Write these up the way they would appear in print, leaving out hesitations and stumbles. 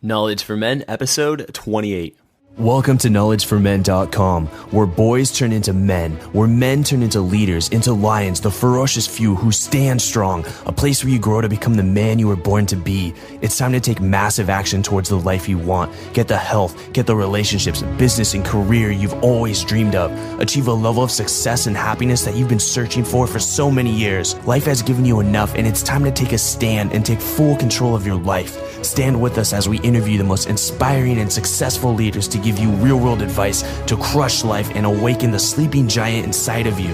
Knowledge for Men, episode 28. Welcome to KnowledgeForMen.com, where boys turn into men, where men turn into leaders, into lions, the ferocious few who stand strong, a place where you grow to become the man you were born to be. It's time to take massive action towards the life you want. Get the health, get the relationships, business, and career you've always dreamed of. Achieve a level of success and happiness that you've been searching for so many years. Life has given you enough, and it's time to take a stand and take full control of your life. Stand with us as we interview the most inspiring and successful leaders to give you real-world advice to crush life and awaken the sleeping giant inside of you.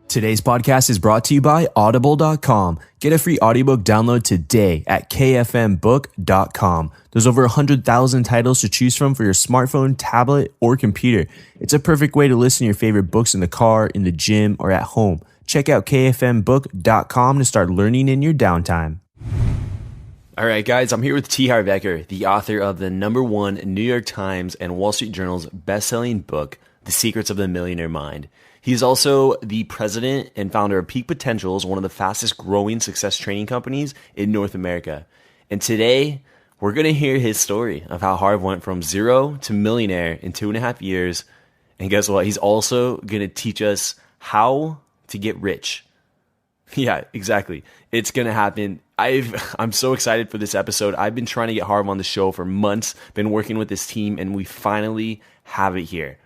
Today's podcast is brought to you by Audible.com. Get a free audiobook download today at kfmbook.com. There's over 100,000 titles to choose from for your smartphone, tablet, or computer. It's a perfect way to listen to your favorite books in the car, in the gym, or at home. Check out kfmbook.com to start learning in your downtime. All right, guys, I'm here with Harv Eker, the author of the #1 New York Times and Wall Street Journal's best-selling book, The Secrets of the Millionaire Mind. He's also the president and founder of Peak Potentials, one of the fastest growing success training companies in North America. And today, we're going to hear his story of how Harv went from zero to millionaire in 2.5 years. And guess what? He's also going to teach us how to get rich. Yeah, exactly. It's going to happen. I'm so excited for this episode. I've been trying to get Harv on the show for months, been working with this team, and we finally have it here.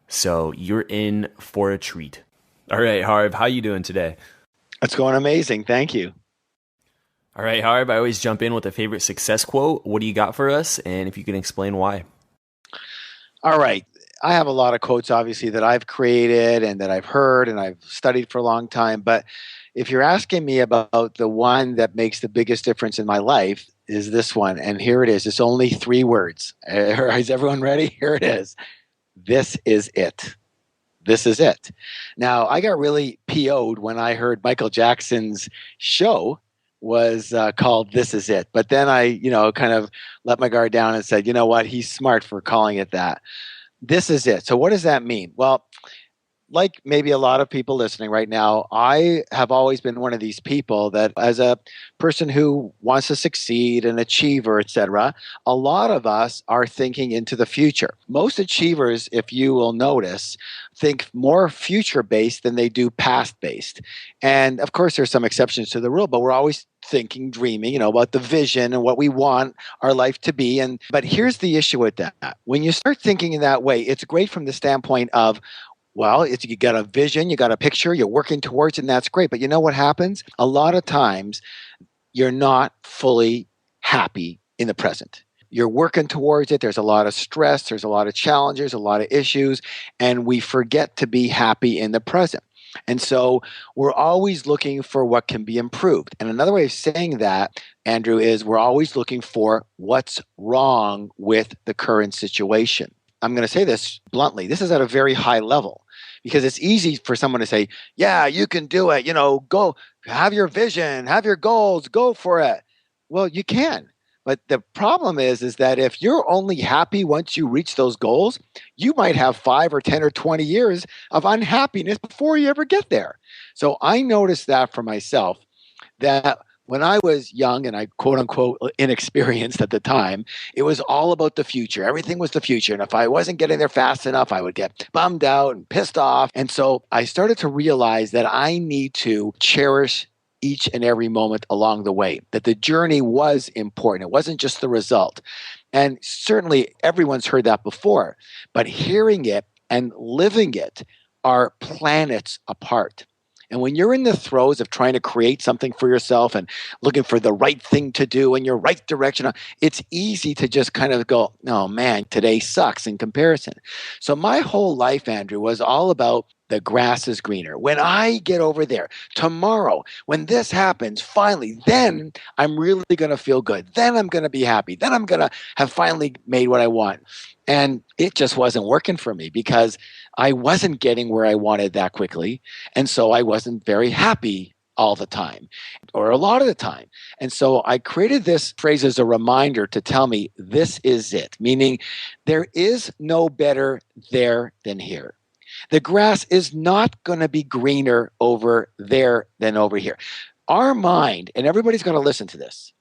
So you're in for a treat. All right, Harv, how you doing today? It's going amazing. Thank you. All right, Harv, I always jump in with a favorite success quote. What do you got for us? And if you can explain why. All right. I have a lot of quotes, obviously, that I've created and that I've heard and I've studied for a long time. But if you're asking me about the one that makes the biggest difference in my life, is this one. And here it is. It's only 3 words. Is everyone ready? Here it is. This is it. This is it. Now, I got really PO'd when I heard Michael Jackson's show was called This Is It. But then I, kind of let my guard down and said, you know what? He's smart for calling it that. This is it. So what does that mean? Well, like maybe a lot of people listening right now, I have always been one of these people that as a person who wants to succeed, an achiever, etc., a lot of us are thinking into the future. Most achievers, if you will notice, think more future-based than they do past-based. And of course, there's some exceptions to the rule, but we're always thinking, dreaming, about the vision and what we want our life to be. But here's the issue with that. When you start thinking in that way, it's great from the standpoint of, well, you got a vision, you got a picture, you're working towards it, and that's great. But you know what happens? A lot of times, you're not fully happy in the present. You're working towards it. There's a lot of stress. There's a lot of challenges, a lot of issues, and we forget to be happy in the present. And so we're always looking for what can be improved. And another way of saying that, Andrew, is we're always looking for what's wrong with the current situation. I'm going to say this bluntly. This is at a very high level because it's easy for someone to say, yeah, you can do it. Go have your vision, have your goals, go for it. Well, you can. But the problem is that if you're only happy once you reach those goals, you might have 5 or 10 or 20 years of unhappiness before you ever get there. So I noticed that for myself, that when I was young and I quote unquote inexperienced at the time, it was all about the future. Everything was the future. And if I wasn't getting there fast enough, I would get bummed out and pissed off. And so I started to realize that I need to cherish each and every moment along the way, that the journey was important. It wasn't just the result. And certainly everyone's heard that before, but hearing it and living it are planets apart. And when you're in the throes of trying to create something for yourself and looking for the right thing to do in your right direction, it's easy to just kind of go, oh man, today sucks in comparison. So my whole life, Andrew, was all about the grass is greener. When I get over there tomorrow, when this happens, finally, then I'm really going to feel good. Then I'm going to be happy. Then I'm going to have finally made what I want. And it just wasn't working for me because I wasn't getting where I wanted that quickly. And so I wasn't very happy all the time or a lot of the time. And so I created this phrase as a reminder to tell me this is it, meaning there is no better there than here. The grass is not going to be greener over there than over here. Our mind, and everybody's going to listen to this.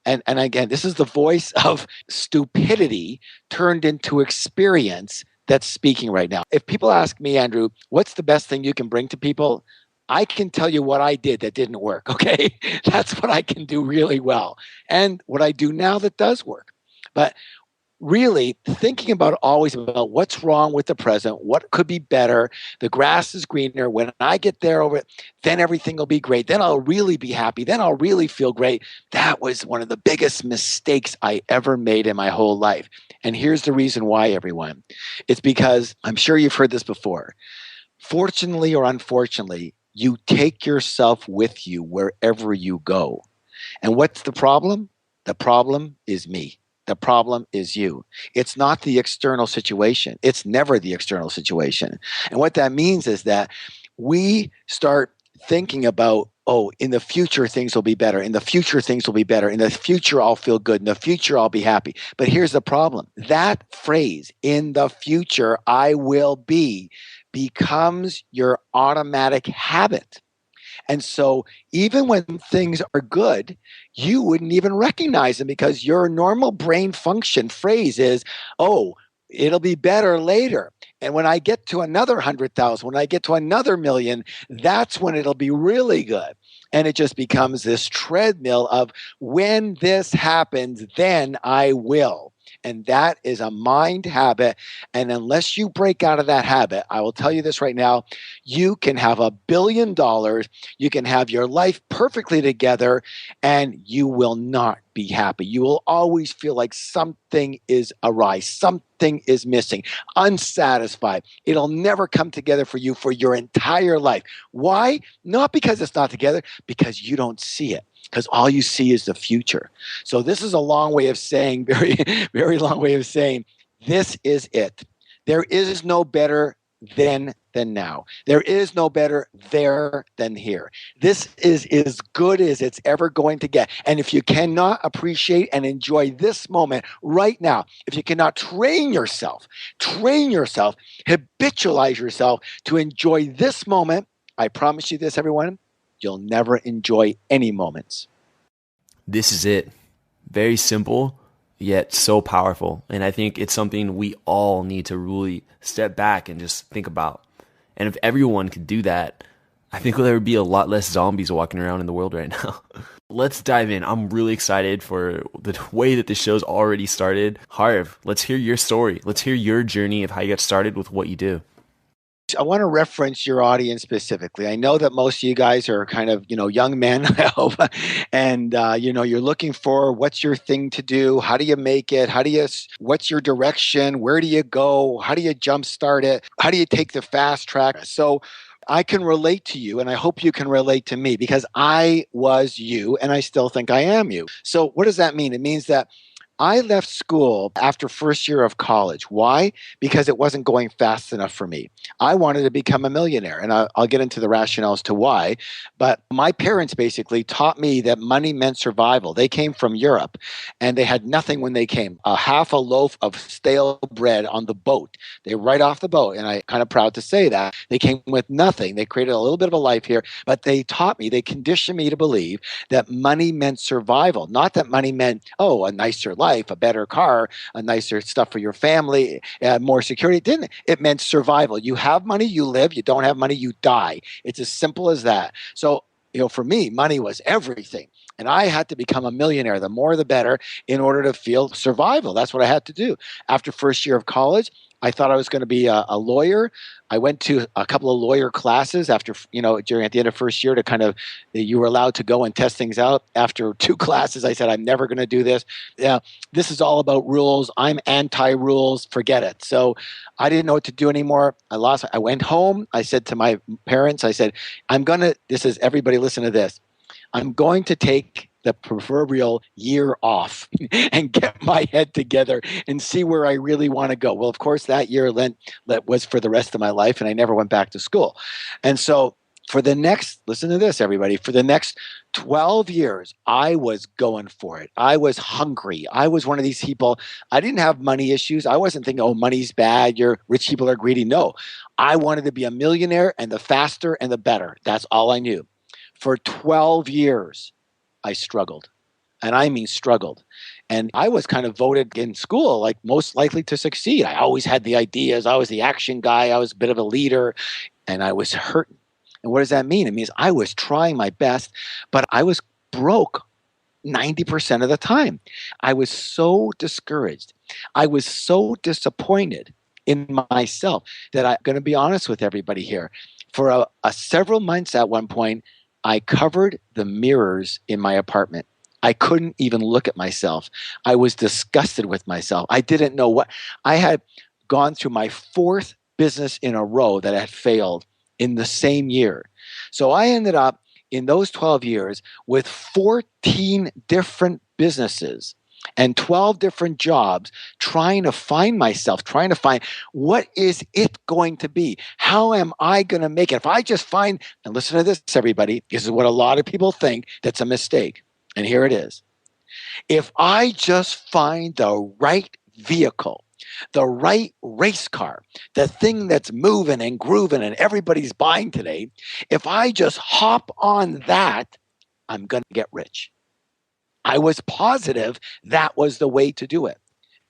And again, this is the voice of stupidity turned into experience that's speaking right now. If people ask me, Andrew, what's the best thing you can bring to people? I can tell you what I did that didn't work, okay? That's what I can do really well. And what I do now that does work. But really thinking about always about what's wrong with the present, what could be better. The grass is greener. When I get there over it, then everything will be great. Then I'll really be happy. Then I'll really feel great. That was one of the biggest mistakes I ever made in my whole life. And here's the reason why, everyone. It's because I'm sure you've heard this before. Fortunately or unfortunately, you take yourself with you wherever you go. And what's the problem? The problem is me. The problem is you. It's not the external situation. It's never the external situation. And what that means is that we start thinking about, oh, in the future, things will be better. In the future, things will be better. In the future, I'll feel good. In the future, I'll be happy. But here's the problem. That phrase, in the future, I will be, becomes your automatic habit. And so even when things are good, you wouldn't even recognize them because your normal brain function phrase is, oh, it'll be better later. And when I get to another 100,000, when I get to another million, that's when it'll be really good. And it just becomes this treadmill of when this happens, then I will. And that is a mind habit. And unless you break out of that habit, I will tell you this right now, you can have $1 billion, you can have your life perfectly together, and you will not be happy. You will always feel like something is awry, something is missing, unsatisfied. It'll never come together for you for your entire life. Why? Not because it's not together, because you don't see it. Because all you see is the future. So this is a long way of saying, very, very long way of saying, this is it. There is no better then than now. There is no better there than here. This is as good as it's ever going to get. And if you cannot appreciate and enjoy this moment right now, if you cannot train yourself, habitualize yourself to enjoy this moment, I promise you this, everyone, you'll never enjoy any moments. This is it. Very simple, yet so powerful. And I think it's something we all need to really step back and just think about. And if everyone could do that, I think there would be a lot less zombies walking around in the world right now. Let's dive in. I'm really excited for the way that the show's already started. Harv, let's hear your story. Let's hear your journey of how you got started with what you do. I want to reference your audience specifically. I know that most of you guys are kind of, young men, I hope, and, you're looking for what's your thing to do? How do you make it? What's your direction? Where do you go? How do you jumpstart it? How do you take the fast track? So I can relate to you, and I hope you can relate to me because I was you, and I still think I am you. So what does that mean? It means that I left school after first year of college. Why? Because it wasn't going fast enough for me. I wanted to become a millionaire, and I'll get into the rationale as to why. But my parents basically taught me that money meant survival. They came from Europe, and they had nothing when they came. Half a loaf of stale bread on the boat. They were right off the boat, and I'm kind of proud to say that. They came with nothing. They created a little bit of a life here, but they taught me, they conditioned me to believe that money meant survival, not that money meant, oh, a nicer life, a better car, a nicer stuff for your family, more security. It didn't. It meant survival. You have money, you live. You don't have money, you die. It's as simple as that. So, for me, money was everything. And I had to become a millionaire, the more the better, in order to feel survival. That's what I had to do. After first year of college, I thought I was going to be a lawyer. I went to a couple of lawyer classes at the end of first year to kind of, you were allowed to go and test things out. After 2 classes, I said, I'm never going to do this. This is all about rules. I'm anti-rules. Forget it. So I didn't know what to do anymore. I went home. I said to my parents, I said, everybody listen to this. I'm going to take the proverbial year off and get my head together and see where I really want to go. Well, of course, that year was for the rest of my life, and I never went back to school. And so For the next, listen to this, everybody, for the next 12 years, I was going for it. I was hungry. I was one of these people. I didn't have money issues. I wasn't thinking, oh, money's bad. Your rich people are greedy. No, I wanted to be a millionaire, and the faster and the better. That's all I knew. For 12 years, I struggled. And I mean struggled. And I was kind of voted in school like most likely to succeed. I always had the ideas. I was the action guy. I was a bit of a leader, and I was hurting. And what does that mean? It means I was trying my best, but I was broke 90% of the time. I was so discouraged. I was so disappointed in myself that I'm going to be honest with everybody here. For a several months at one point, I covered the mirrors in my apartment. I couldn't even look at myself. I was disgusted with myself. I didn't know what. I had gone through my fourth business in a row that had failed in the same year. So I ended up in those 12 years with 14 different businesses and 12 different jobs, trying to find myself, trying to find what is it going to be? How am I going to make it? If I just find, and listen to this, everybody, this is what a lot of people think that's a mistake. And here it is. If I just find the right vehicle, the right race car, the thing that's moving and grooving and everybody's buying today, if I just hop on that, I'm going to get rich. I was positive that was the way to do it.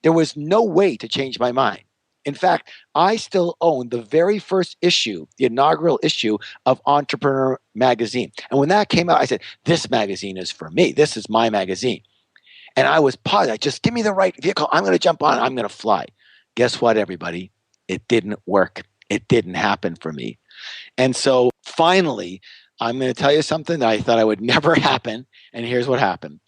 There was no way to change my mind. In fact, I still own the very first issue, the inaugural issue of Entrepreneur Magazine. And when that came out, I said, this magazine is for me. This is my magazine. And I was positive, just give me the right vehicle. I'm going to jump on. I'm going to fly. Guess what, everybody? It didn't work. It didn't happen for me. And so finally, I'm going to tell you something that I thought I would never happen. And here's what happened.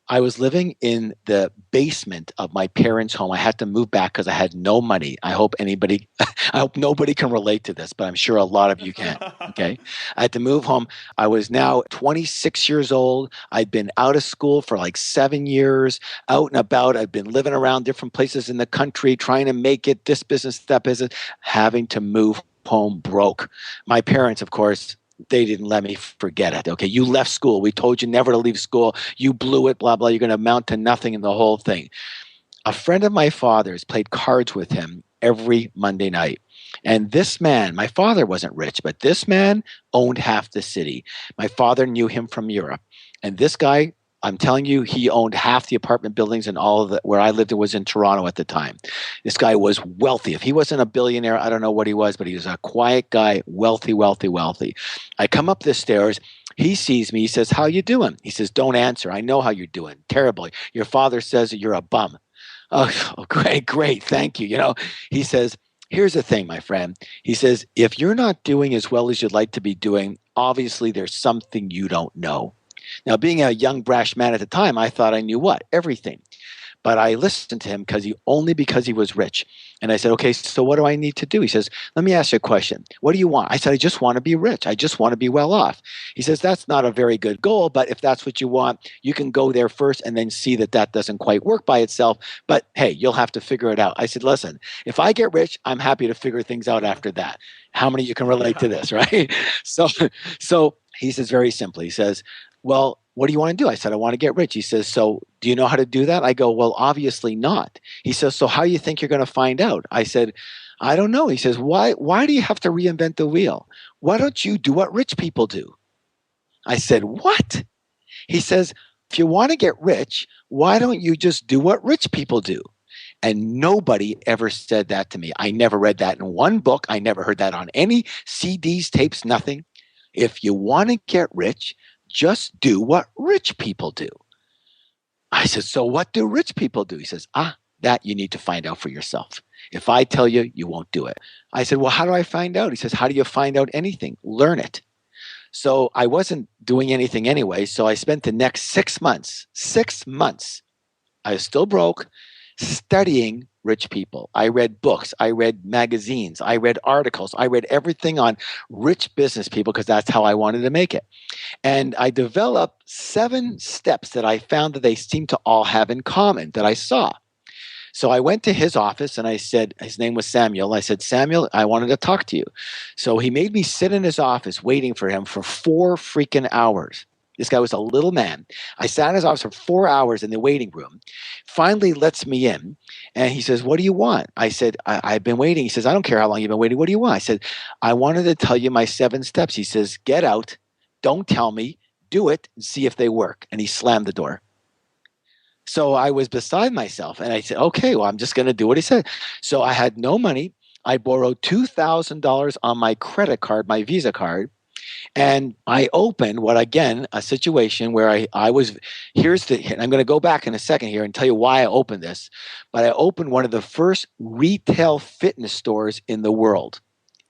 I was living in the basement of my parents' home. I had to move back because I had no money. I hope nobody can relate to this, but I'm sure a lot of you can. Okay. I had to move home. I was now 26 years old. I'd been out of school for like 7 years, out and about. I'd been living around different places in the country, trying to make it, this business, that business, having to move home broke. My parents, of course, they didn't let me forget it. Okay, you left school. We told you never to leave school. You blew it, blah, blah. You're going to amount to nothing in the whole thing. A friend of my father's played cards with him every Monday night. And this man, my father wasn't rich, but this man owned half the city. My father knew him from Europe. And this guy, I'm telling you, he owned half the apartment buildings and all of the, where I lived, it was in Toronto at the time. This guy was wealthy. If he wasn't a billionaire, I don't know what he was, but he was a quiet guy, wealthy, wealthy, wealthy. I come up the stairs. He sees me. He says, how you doing? He says, don't answer. I know how you're doing. Terribly. Your father says that you're a bum. Oh, great. Thank you. You know, he says, here's the thing, my friend. He says, if you're not doing as well as you'd like to be doing, obviously there's something you don't know. Now, being a young, brash man at the time, I thought I knew what? Everything. But I listened to him only because he was rich. And I said, okay, so what do I need to do? He says, let me ask you a question. What do you want? I said, I just want to be rich. I just want to be well off. He says, that's not a very good goal, but if that's what you want, you can go there first and then see that that doesn't quite work by itself. But hey, you'll have to figure it out. I said, listen, if I get rich, I'm happy to figure things out after that. How many of you can relate to this, right? So he says very simply, he says, well, what do you want to do? I said, I want to get rich. He says, so do you know how to do that? I go, well, obviously not. He says, so how do you think you're going to find out? I said, I don't know. He says, why do you have to reinvent the wheel? Why don't you do what rich people do? I said, what? He says, if you want to get rich, why don't you just do what rich people do? And nobody ever said that to me. I never read that in one book. I never heard that on any CDs, tapes, nothing. If you want to get rich, just do what rich people do. I said, so what do rich people do? He says, that you need to find out for yourself. If I tell you, you won't do it. I said, well, how do I find out? He says, how do you find out anything? Learn it. So I wasn't doing anything anyway. So I spent the next 6 months, I was still broke, studying rich people. I read books. I read magazines. I read articles. I read everything on rich business people because that's how I wanted to make it. And I developed 7 steps that I found that they seem to all have in common that I saw. So I went to his office and I said, his name was Samuel. I said, Samuel, I wanted to talk to you. So he made me sit in his office waiting for him for 4 freaking hours. This guy was a little man. I sat in his office for 4 hours in the waiting room. Finally lets me in. And he says, what do you want? I said, I've been waiting. He says, I don't care how long you've been waiting. What do you want? I said, I wanted to tell you my 7 steps. He says, get out. Don't tell me. Do it and see if they work. And he slammed the door. So I was beside myself and I said, okay, well, I'm just going to do what he said. So I had no money. I borrowed $2,000 on my credit card, my Visa card. And I opened a situation where I was, and I'm going to go back in a second here and tell you why I opened this. But I opened one of the first retail fitness stores in the world.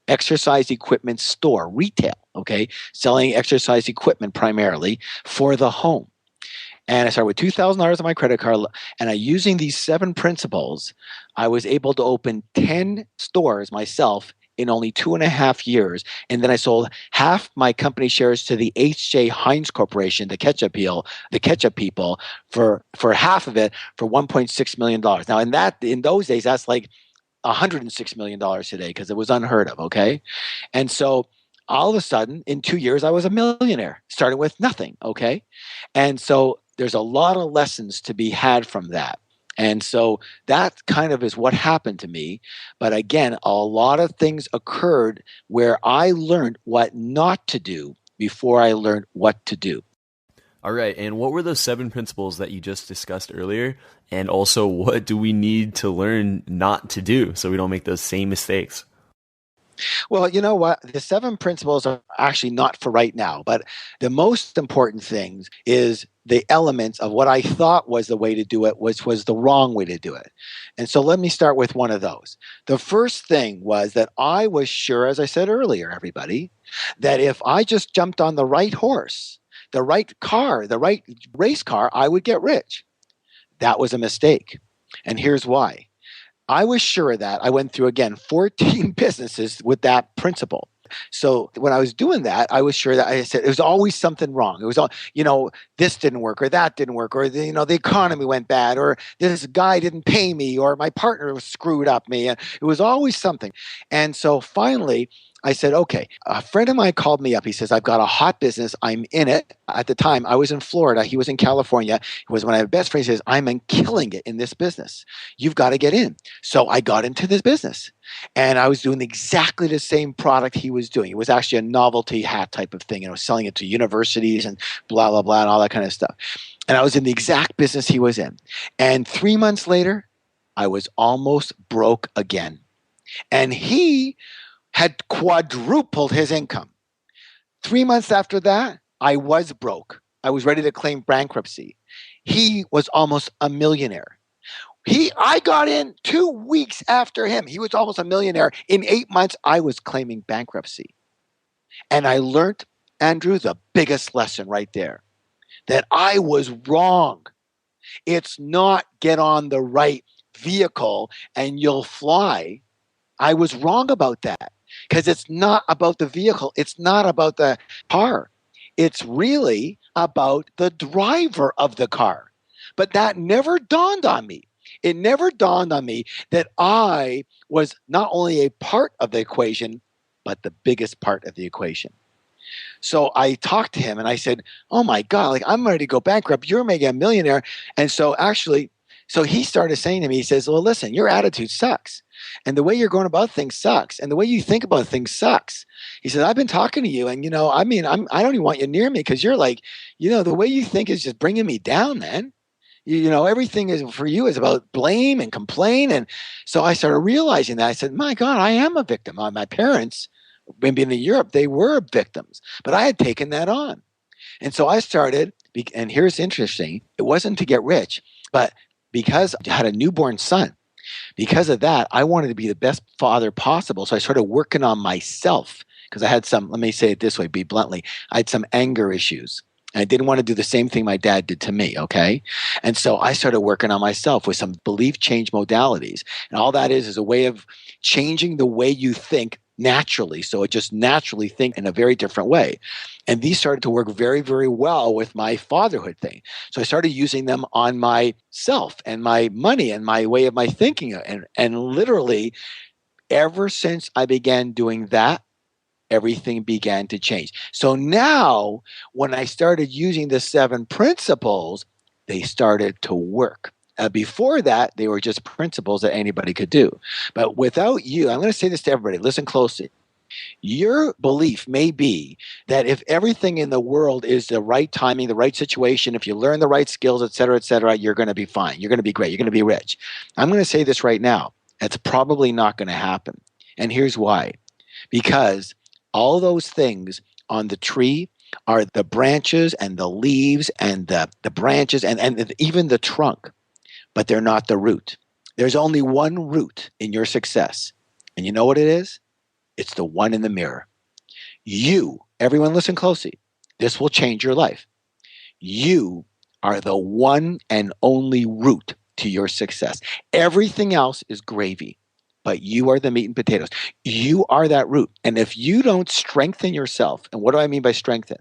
Exercise equipment store, retail, okay? Selling exercise equipment primarily for the home. And I started with $2,000 on my credit card. And using these 7 principles, I was able to open 10 stores myself in only 2.5 years. And then I sold half my company shares to the H.J. Heinz Corporation, the ketchup people, for half of it for $1.6 million. Now, in those days, that's like $106 million today because it was unheard of, okay? And so all of a sudden, in 2 years, I was a millionaire, starting with nothing, okay? And so there's a lot of lessons to be had from that. And so that kind of is what happened to me. But again, a lot of things occurred where I learned what not to do before I learned what to do. All right. And what were those 7 principles that you just discussed earlier? And also, what do we need to learn not to do so we don't make those same mistakes? Well, you know what? The 7 principles are actually not for right now, but the most important things is the elements of what I thought was the way to do it, which was the wrong way to do it. And so let me start with one of those. The first thing was that I was sure, as I said earlier, everybody, that if I just jumped on the right horse, the right car, the right race car, I would get rich. That was a mistake. And here's why. I was sure of that. I went through, again, 14 businesses with that principle. So when I was doing that, I was sure that I said, it was always something wrong. It was all, this didn't work or that didn't work, or, the economy went bad, or this guy didn't pay me, or my partner was screwed up me. And it was always something. And so finally, I said, okay, a friend of mine called me up. He says, I've got a hot business. I'm in it. At the time, I was in Florida. He was in California. He was one of my best friends. He says, I'm killing it in this business. You've got to get in. So I got into this business. And I was doing exactly the same product he was doing. It was actually a novelty hat type of thing. And I was selling it to universities and blah, blah, blah, and all that kind of stuff. And I was in the exact business he was in. And 3 months later, I was almost broke again. And he had quadrupled his income. 3 months after that, I was broke. I was ready to claim bankruptcy. He was almost a millionaire. I got in 2 weeks after him. He was almost a millionaire. In 8 months, I was claiming bankruptcy. And I learned, Andrew, the biggest lesson right there, that I was wrong. It's not get on the right vehicle and you'll fly. I was wrong about that. Because it's not about the vehicle. It's not about the car. It's really about the driver of the car. But that never dawned on me. It never dawned on me that I was not only a part of the equation, but the biggest part of the equation. So I talked to him and I said, oh my God, I'm ready to go bankrupt. You're making a millionaire. And so he started saying to me, he says, well, listen, your attitude sucks. And the way you're going about things sucks. And the way you think about things sucks. He said, I've been talking to you. And, I don't even want you near me because you're like, the way you think is just bringing me down, man. Everything is for you is about blame and complain. And so I started realizing that. I said, my God, I am a victim. My parents, being in Europe, they were victims. But I had taken that on. And so I started, and here's interesting. It wasn't to get rich, but because I had a newborn son. Because of that, I wanted to be the best father possible. So I started working on myself because I had let me say it this way, be bluntly, I had some anger issues. And I didn't want to do the same thing my dad did to me, okay? And so I started working on myself with some belief change modalities. And all that is a way of changing the way you think naturally. So it just naturally think in a very different way. And these started to work very, very well with my fatherhood thing. So I started using them on myself and my money and my way of my thinking. And literally, ever since I began doing that, everything began to change. So now, when I started using the 7 principles, they started to work. Before that, they were just principles that anybody could do. But without you, I'm going to say this to everybody, listen closely. Your belief may be that if everything in the world is the right timing, the right situation, if you learn the right skills, et cetera, you're going to be fine. You're going to be great. You're going to be rich. I'm going to say this right now. It's probably not going to happen. And here's why. Because all those things on the tree are the branches and the leaves and the branches and even the trunk, but they're not the root. There's only one root in your success. And you know what it is? It's the one in the mirror. You, everyone listen closely. This will change your life. You are the one and only root to your success. Everything else is gravy, but you are the meat and potatoes. You are that root. And if you don't strengthen yourself, and what do I mean by strengthen?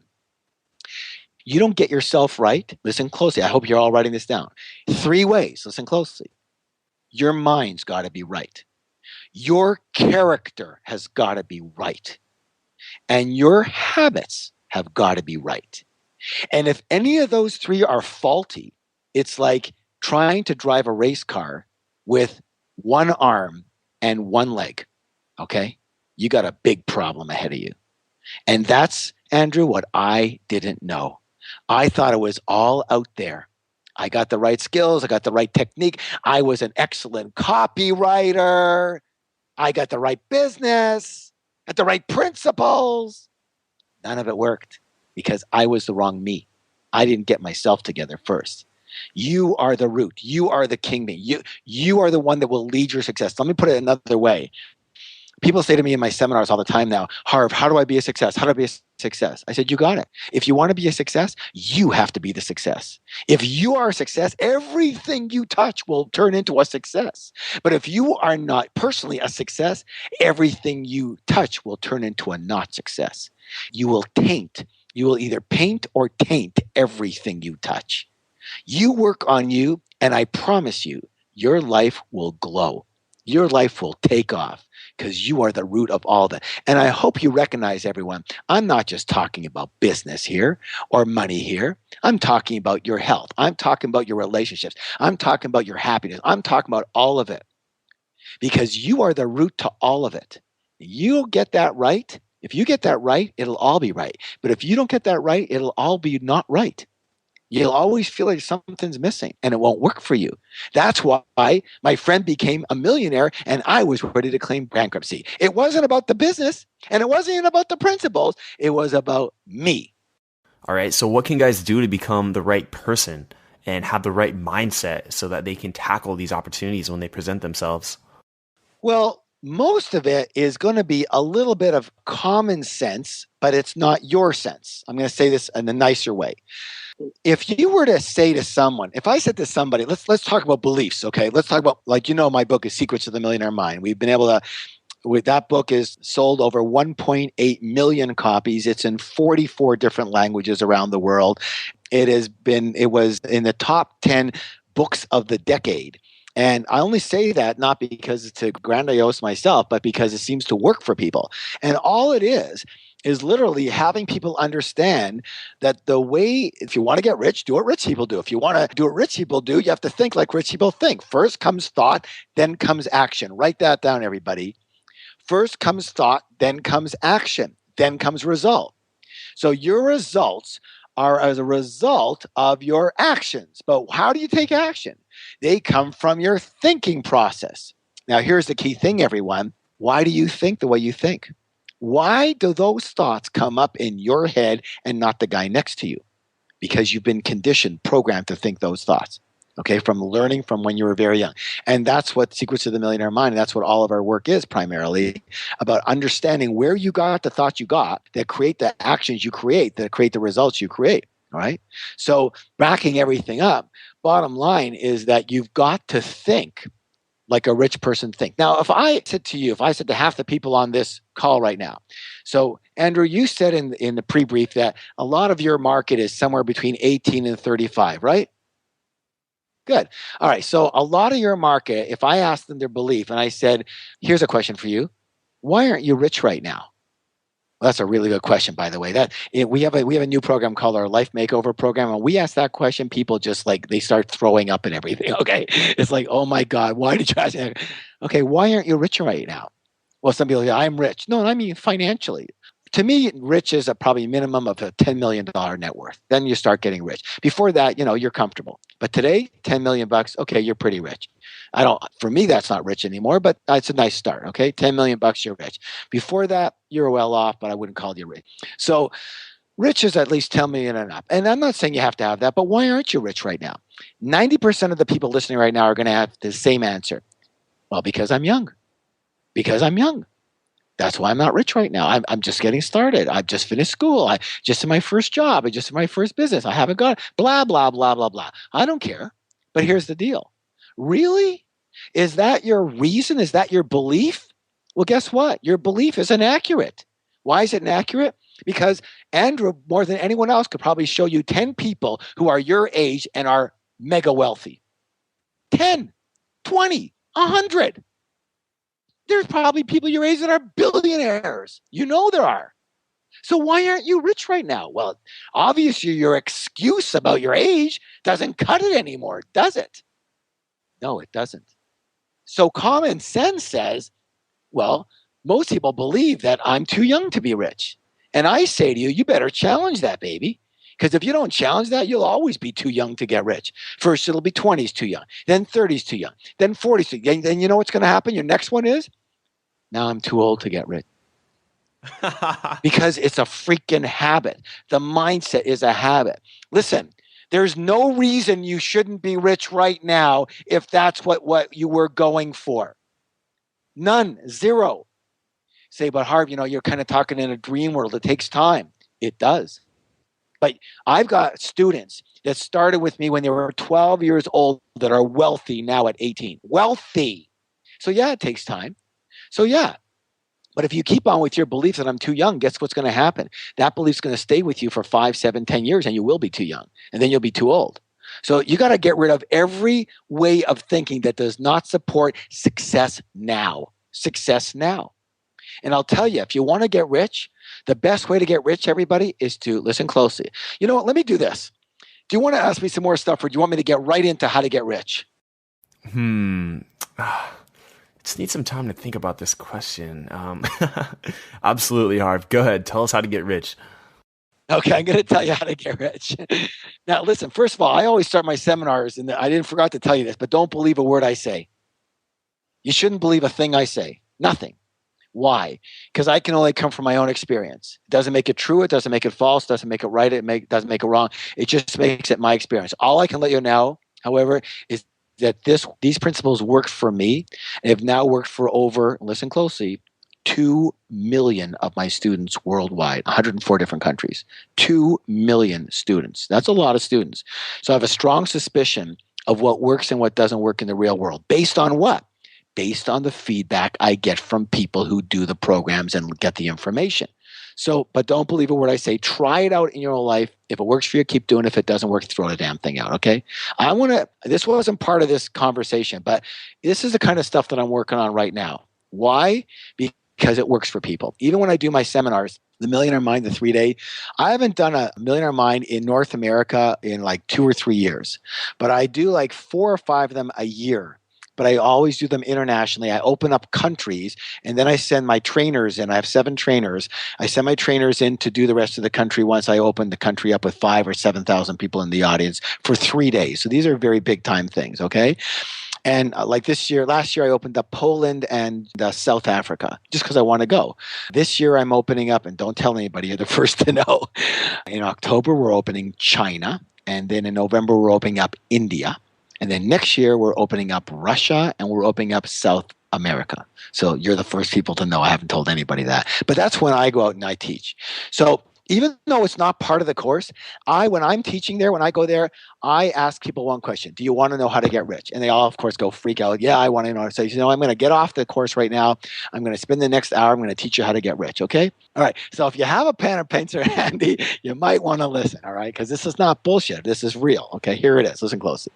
You don't get yourself right. Listen closely. I hope you're all writing this down. 3 ways. Listen closely. Your mind's got to be right. Your character has got to be right. And your habits have got to be right. And if any of those 3 are faulty, it's like trying to drive a race car with one arm and one leg. Okay? You got a big problem ahead of you. And that's, Andrew, what I didn't know. I thought it was all out there. I got the right skills. I got the right technique. I was an excellent copywriter. I got the right business, got the right principles. None of it worked because I was the wrong me. I didn't get myself together first. You are the root. You are the king me. You are the one that will lead your success. Let me put it another way. People say to me in my seminars all the time now, Harv, how do I be a success? How do I be a success? I said, you got it. If you want to be a success, you have to be the success. If you are a success, everything you touch will turn into a success. But if you are not personally a success, everything you touch will turn into a not success. You will taint. You will either paint or taint everything you touch. You work on you, and I promise you, your life will glow. Your life will take off because you are the root of all that. And I hope you recognize, everyone, I'm not just talking about business here or money here. I'm talking about your health. I'm talking about your relationships. I'm talking about your happiness. I'm talking about all of it because you are the root to all of it. You'll get that right. If you get that right, it'll all be right. But if you don't get that right, it'll all be not right. You'll always feel like something's missing and it won't work for you. That's why my friend became a millionaire and I was ready to claim bankruptcy. It wasn't about the business and it wasn't even about the principles. It was about me. All right. So what can guys do to become the right person and have the right mindset so that they can tackle these opportunities when they present themselves? Well, most of it is going to be a little bit of common sense, but it's not your sense. I'm going to say this in a nicer way. If you were to say to someone, if I said to somebody, let's talk about beliefs, okay? Let's talk about, like, my book is Secrets of the Millionaire Mind. We've been able to, that book is sold over 1.8 million copies. It's in 44 different languages around the world. It was in the top 10 books of the decade. And I only say that not because it's to grandiose myself, but because it seems to work for people. And all it is literally having people understand that the way, if you want to get rich, do what rich people do. If you want to do what rich people do, you have to think like rich people think. First comes thought, then comes action. Write that down, everybody. First comes thought, then comes action, then comes result. So your results are as a result of your actions. But how do you take action? They come from your thinking process. Now, here's the key thing, everyone. Why do you think the way you think? Why do those thoughts come up in your head and not the guy next to you? Because you've been conditioned, programmed to think those thoughts, okay, from learning from when you were very young. And that's what Secrets of the Millionaire Mind, and that's what all of our work is primarily, about understanding where you got the thoughts you got that create the actions you create, that create the results you create, all right? So backing everything up, bottom line is that you've got to think like a rich person think. Now, if I said to half the people on this call right now, so Andrew, you said in the pre-brief that a lot of your market is somewhere between 18 and 35, right? Good. All right. So a lot of your market, if I asked them their belief and I said, here's a question for you. Why aren't you rich right now? Well, that's a really good question, by the way. We have a new program called our Life Makeover program, and we ask that question. People just like they start throwing up and everything. Okay, it's like, oh my God, why did you ask that? Okay, why aren't you rich right now? Well, some people say I'm rich. No, I mean financially. To me, rich is a probably minimum of a $10 million net worth. Then you start getting rich. Before that, you're comfortable. But today, 10 million bucks, okay, you're pretty rich. For me, that's not rich anymore, but it's a nice start. Okay. 10 million bucks, you're rich. Before that, you're well off, but I wouldn't call you rich. So rich is at least 10 million and up. And I'm not saying you have to have that, but why aren't you rich right now? 90% of the people listening right now are going to have the same answer. Well, because I'm young. Because I'm young. That's why I'm not rich right now. I'm just getting started. I've just finished school. I just in my first job. I just in my first business. I haven't got blah, blah, blah, blah, blah. I don't care. But here's the deal. Really? Is that your reason? Is that your belief? Well, guess what? Your belief is inaccurate. Why is it inaccurate? Because Andrew, more than anyone else, could probably show you 10 people who are your age and are mega wealthy. 10, 20, 100. There's probably people your age that are billionaires. There are. So why aren't you rich right now? Well, obviously your excuse about your age doesn't cut it anymore, does it? No, it doesn't. So common sense says, well, most people believe that I'm too young to be rich. And I say to you, you better challenge that, baby. Because if you don't challenge that, you'll always be too young to get rich. First, it'll be 20s too young. Then 30s too young. Then 40s too young. Then you know what's going to happen? Your next one is, now I'm too old to get rich. Because it's a freaking habit. The mindset is a habit. Listen, there's no reason you shouldn't be rich right now if that's what you were going for. None. Zero. Say, but Harv, you're kind of talking in a dream world. It takes time. It does. But I've got students that started with me when they were 12 years old that are wealthy now at 18. Wealthy. So yeah, it takes time. So yeah. But if you keep on with your belief that I'm too young, guess what's going to happen? That belief's going to stay with you for 5, 7, 10 years, and you will be too young. And then you'll be too old. So you got to get rid of every way of thinking that does not support success now. Success now. And I'll tell you, if you want to get rich, the best way to get rich, everybody, is to listen closely. You know what? Let me do this. Do you want to ask me some more stuff, or do you want me to get right into how to get rich? Just need some time to think about this question. Absolutely, Harv. Go ahead. Tell us how to get rich. Okay, I'm going to tell you how to get rich. Now, listen, first of all, I always start my seminars, and I didn't forget to tell you this, but don't believe a word I say. You shouldn't believe a thing I say. Nothing. Why? Because I can only come from my own experience. It doesn't make it true. It doesn't make it false. It doesn't make it right. It doesn't make it wrong. It just makes it my experience. All I can let you know, however, is that these principles work for me and have now worked for over, listen closely, 2 million of my students worldwide, 104 different countries. 2 million students. That's a lot of students. So I have a strong suspicion of what works and what doesn't work in the real world. Based on what? Based on the feedback I get from people who do the programs and get the information. So, but don't believe a word I say. Try it out in your own life. If it works for you, keep doing it. If it doesn't work, throw the damn thing out, okay? This wasn't part of this conversation, but this is the kind of stuff that I'm working on right now. Why? Because it works for people. Even when I do my seminars, the Millionaire Mind, the 3-day, I haven't done a Millionaire Mind in North America in like 2 or 3 years, but I do like 4 or 5 of them a year. But I always do them internationally. I open up countries, and then I send my trainers in. I have 7 trainers. I send my trainers in to do the rest of the country once I open the country up with 5,000 or 7,000 people in the audience for 3 days. So these are very big time things, okay? And like last year I opened up Poland and South Africa just because I want to go. This year I'm opening up, and don't tell anybody, you're the first to know. In October, we're opening China. And then in November, we're opening up India. And then next year, we're opening up Russia, and we're opening up South America. So you're the first people to know. I haven't told anybody that. But that's when I go out and I teach. So Even though it's not part of the course, when I'm teaching there, when I go there, I ask people one question: do you want to know how to get rich? And they all, of course, go freak out. Yeah, I want to know. So, I'm going to get off the course right now. I'm going to spend the next hour. I'm going to teach you how to get rich. Okay. All right. So if you have a pen and pencil handy, you might want to listen. All right. Because this is not bullshit. This is real. Okay. Here it is. Listen closely.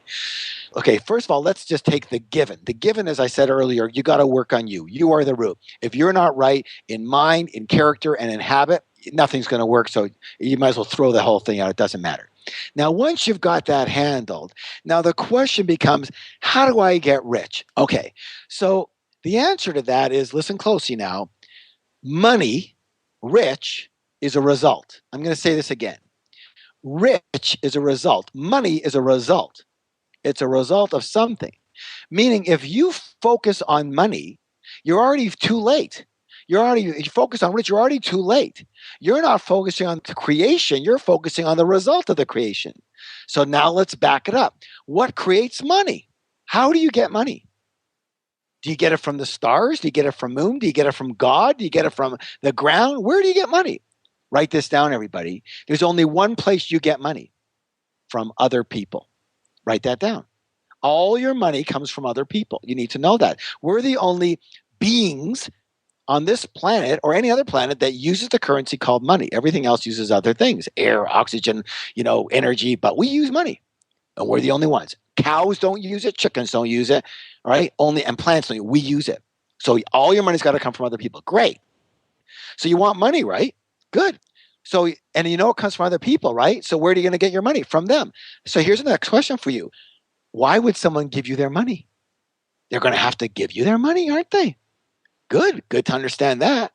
Okay, first of all, let's just take the given. The given, as I said earlier, you got to work on you. You are the root. If you're not right in mind, in character, and in habit, nothing's going to work. So you might as well throw the whole thing out. It doesn't matter. Now, once you've got that handled, now the question becomes, how do I get rich? Okay, so the answer to that is, listen closely now, money, rich, is a result. I'm going to say this again. Rich is a result. Money is a result. It's a result of something. Meaning, if you focus on money, you're already too late. You focus on rich, you're already too late. You're not focusing on the creation, you're focusing on the result of the creation. So now let's back it up. What creates money? How do you get money? Do you get it from the stars? Do you get it from moon? Do you get it from God? Do you get it from the ground? Where do you get money? Write this down, everybody. There's only one place you get money: from other people. Write that down. All your money comes from other people. You need to know that. We're the only beings on this planet or any other planet that uses the currency called money. Everything else uses other things: air, oxygen, energy, but we use money. And we're the only ones. Cows don't use it, chickens don't use it, all right? And plants don't. We use it. So all your money's got to come from other people. Great. So you want money, right? Good. So, and it comes from other people, right? So where are you going to get your money? From them. So here's the next question for you. Why would someone give you their money? They're going to have to give you their money, aren't they? Good to understand that.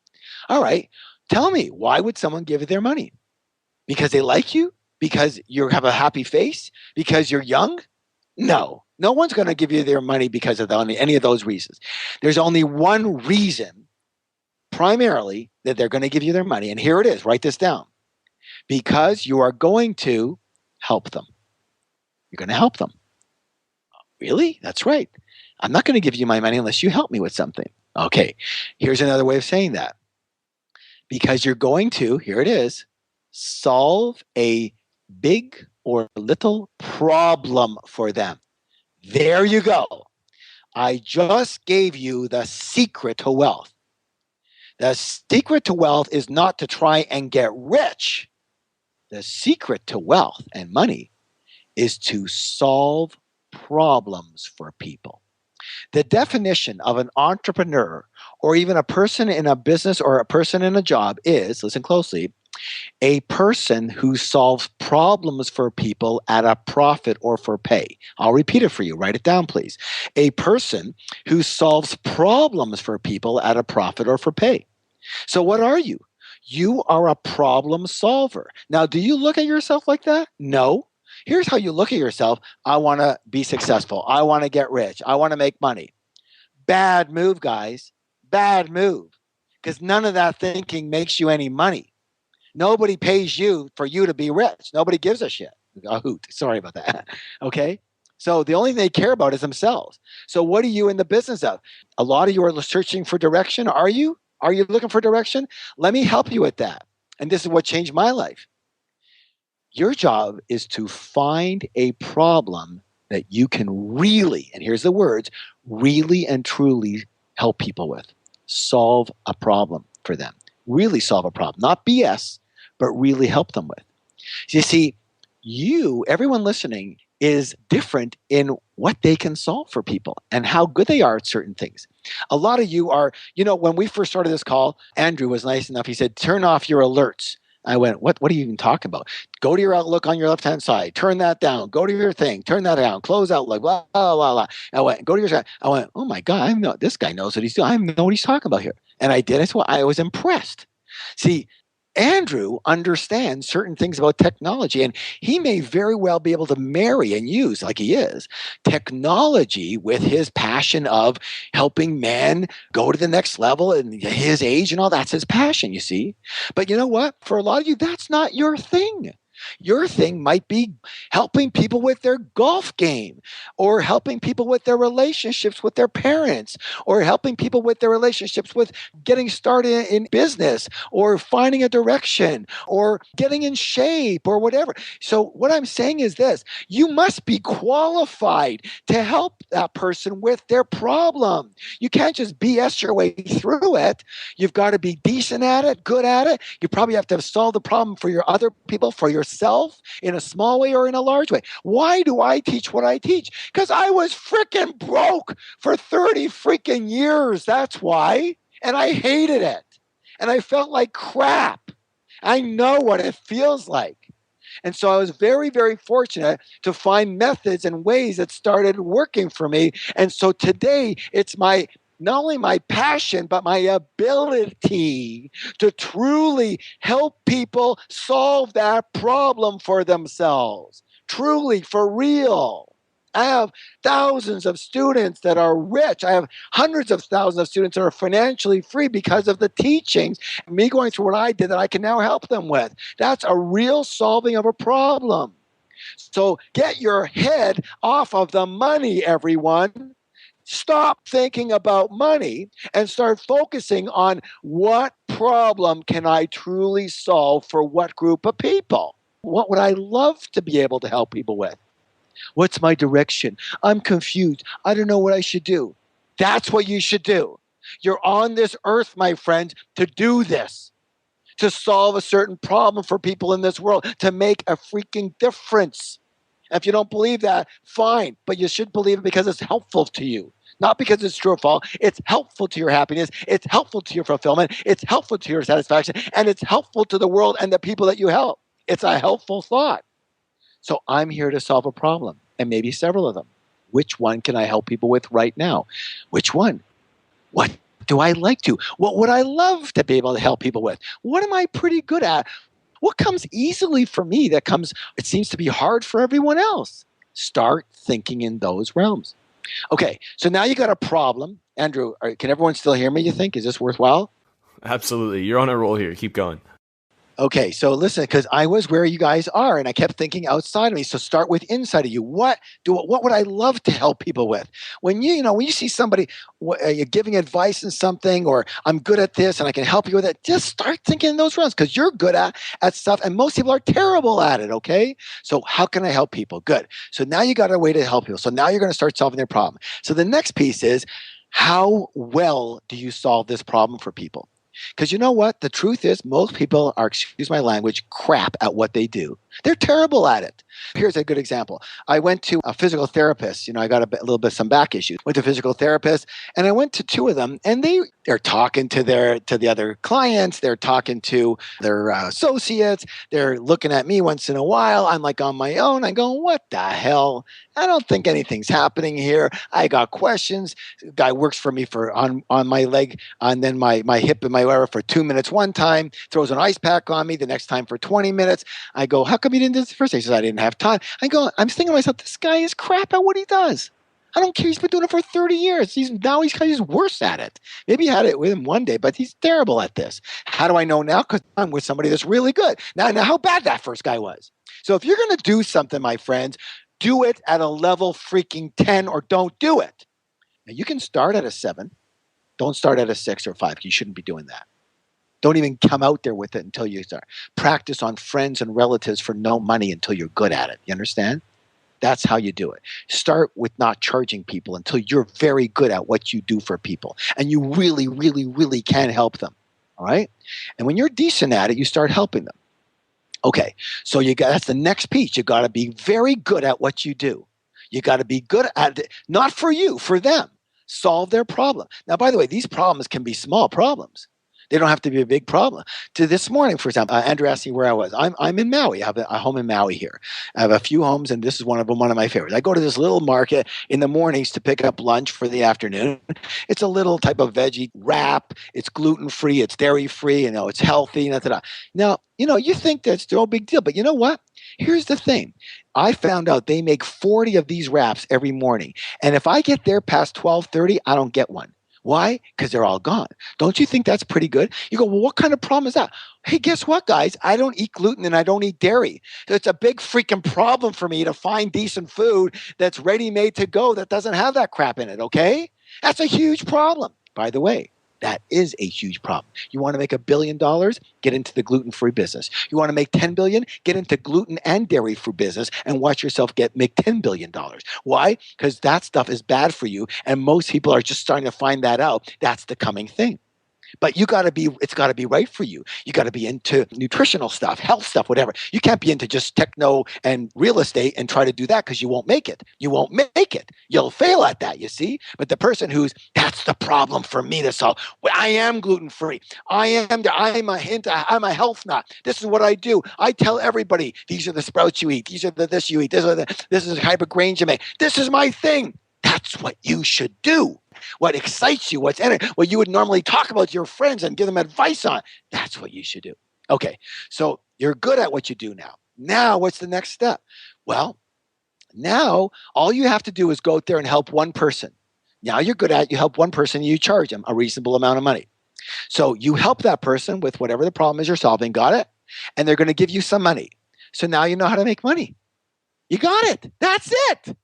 All right. Tell me, why would someone give you their money? Because they like you? Because you have a happy face? Because you're young? No. No one's going to give you their money because of any of those reasons. There's only one reason, primarily, that they're going to give you their money. And here it is. Write this down. Because you are going to help them. You're going to help them. Really? That's right. I'm not going to give you my money unless you help me with something. Okay, here's another way of saying that. Because you're going to, here it is, solve a big or little problem for them. There you go. I just gave you the secret to wealth. The secret to wealth is not to try and get rich. The secret to wealth and money is to solve problems for people. The definition of an entrepreneur, or even a person in a business or a person in a job, is, listen closely, a person who solves problems for people at a profit or for pay. I'll repeat it for you. Write it down, please. A person who solves problems for people at a profit or for pay. So what are you? You are a problem solver. Now, do you look at yourself like that? No. Here's how you look at yourself. I want to be successful. I want to get rich. I want to make money. Bad move, guys. Bad move. Because none of that thinking makes you any money. Nobody pays you for you to be rich. Nobody gives a shit. A hoot. Sorry about that. Okay? So the only thing they care about is themselves. So what are you in the business of? A lot of you are searching for direction. Are you? Are you looking for direction? Let me help you with that. And this is what changed my life. Your job is to find a problem that you can really, and here's the words, really and truly help people with. Solve a problem for them. Really solve a problem. Not BS, but really help them with. You see, everyone listening, is different in what they can solve for people and how good they are at certain things. A lot of you are, when we first started this call, Andrew was nice enough. He said, turn off your alerts. I went, what are you even talking about? Go to your Outlook on your left-hand side. Turn that down. Go to your thing. Turn that down. Close Outlook. Blah, blah, blah, blah. I went, go to your side. I went, oh my God, this guy knows what he's doing. I know what he's talking about here. And I did. I was impressed. See, Andrew understands certain things about technology, and he may very well be able to marry and use, like he is, technology with his passion of helping men go to the next level and his age and all. That's his passion, you see. But you know what? For a lot of you, that's not your thing. Your thing might be helping people with their golf game, or helping people with their relationships with their parents, or helping people with their relationships with getting started in business, or finding a direction, or getting in shape, or whatever. So, what I'm saying is this: you must be qualified to help that person with their problem. You can't just BS your way through it. You've got to be decent at it, good at it. You probably have to solve the problem for your other people, for yourself, in a small way or in a large way. Why do I teach what I teach? Because I was freaking broke for 30 freaking years. That's why. And I hated it. And I felt like crap. I know what it feels like. And so I was very, very fortunate to find methods and ways that started working for me. And so today it's not only my passion, but my ability to truly help people solve that problem for themselves. Truly, for real. I have thousands of students that are rich. I have hundreds of thousands of students that are financially free because of the teachings, me going through what I did that I can now help them with. That's a real solving of a problem. So get your head off of the money, everyone. Stop thinking about money and start focusing on what problem can I truly solve for what group of people? What would I love to be able to help people with? What's my direction? I'm confused. I don't know what I should do. That's what you should do. You're on this earth, my friend, to do this, to solve a certain problem for people in this world, to make a freaking difference. If you don't believe that, fine, but you should believe it because it's helpful to you. Not because it's true or false. It's helpful to your happiness. It's helpful to your fulfillment. It's helpful to your satisfaction. And it's helpful to the world and the people that you help. It's a helpful thought. So I'm here to solve a problem, and maybe several of them. Which one can I help people with right now? Which one? What do I like to? What would I love to be able to help people with? What am I pretty good at? What comes easily for me it seems to be hard for everyone else? Start thinking in those realms. Okay, so now you got a problem. Andrew, can everyone still hear me, you think? Is this worthwhile? Absolutely. You're on a roll here. Keep going. Okay, so listen, because I was where you guys are, and I kept thinking outside of me. So start with inside of you. What would I love to help people with? When you see somebody you're giving advice in something, or I'm good at this and I can help you with it, just start thinking in those realms, because you're good at stuff, and most people are terrible at it. Okay, so how can I help people? Good. So now you got a way to help people. So now you're going to start solving their problem. So the next piece is, how well do you solve this problem for people? Because you know what? The truth is, most people are, excuse my language, crap at what they do. They're terrible at it. Here's a good example. I went to a physical therapist. I got a little bit some back issues. Went to a physical therapist, and I went to two of them, and they're talking to the other clients. They're talking to their associates. They're looking at me once in a while. I'm like on my own. I'm going, what the hell? I don't think anything's happening here. I got questions. Guy works for me on my leg, and then my hip and my whatever for 2 minutes one time. Throws an ice pack on me the next time for 20 minutes. I go, how come you didn't do this the first day? He says, I didn't have time. I'm thinking to myself, this guy is crap at what he does. I don't care. He's been doing it for 30 years. He's worse at it. Maybe he had it with him one day, but he's terrible at this. How do I know now? Because I'm with somebody that's really good. Now how bad that first guy was. So if you're going to do something, my friends, do it at a level freaking 10, or don't do it. Now you can start at a 7. Don't start at a 6 or 5. You shouldn't be doing that. Don't even come out there with it until you start. Practice on friends and relatives for no money until you're good at it. You understand? That's how you do it. Start with not charging people until you're very good at what you do for people. And you really, really, really can help them. All right? And when you're decent at it, you start helping them. Okay, so that's the next piece. You got to be very good at what you do. You got to be good at it, not for you, for them. Solve their problem. Now, by the way, these problems can be small problems. They don't have to be a big problem. To this morning, for example, Andrew asked me where I was. I'm in Maui. I have a home in Maui here. I have a few homes, and this is one of my favorites. I go to this little market in the mornings to pick up lunch for the afternoon. It's a little type of veggie wrap. It's gluten-free. It's dairy-free. It's healthy. Now, you think that's no big deal, but you know what? Here's the thing. I found out they make 40 of these wraps every morning, and if I get there past 12:30, I don't get one. Why? Because they're all gone. Don't you think that's pretty good? You go, well, what kind of problem is that? Hey, guess what, guys? I don't eat gluten and I don't eat dairy. So it's a big freaking problem for me to find decent food that's ready-made to go that doesn't have that crap in it, okay? That's a huge problem. By the way, that is a huge problem. You want to make $1 billion? Get into the gluten-free business. You want to make $10 billion? Get into gluten and dairy-free business and watch yourself make $10 billion. Why? Because that stuff is bad for you, and most people are just starting to find that out. That's the coming thing. But it's got to be right for you. You got to be into nutritional stuff, health stuff, whatever. You can't be into just techno and real estate and try to do that because you won't make it. You won't make it. You'll fail at that, you see? But the person that's the problem for me to solve. Well, I am gluten-free. I'm a health nut. This is what I do. I tell everybody, these are the sprouts you eat. These are the this you eat. This is the type of grains you make. This is my thing. That's what you should do. What excites you, what you would normally talk about to your friends and give them advice on. That's what you should do. Okay, so you're good at what you do now. Now, what's the next step? Well, now all you have to do is go out there and help one person. Now you're good at it. You help one person and you charge them a reasonable amount of money. So you help that person with whatever the problem is you're solving. Got it? And they're going to give you some money. So now you know how to make money. You got it. That's it.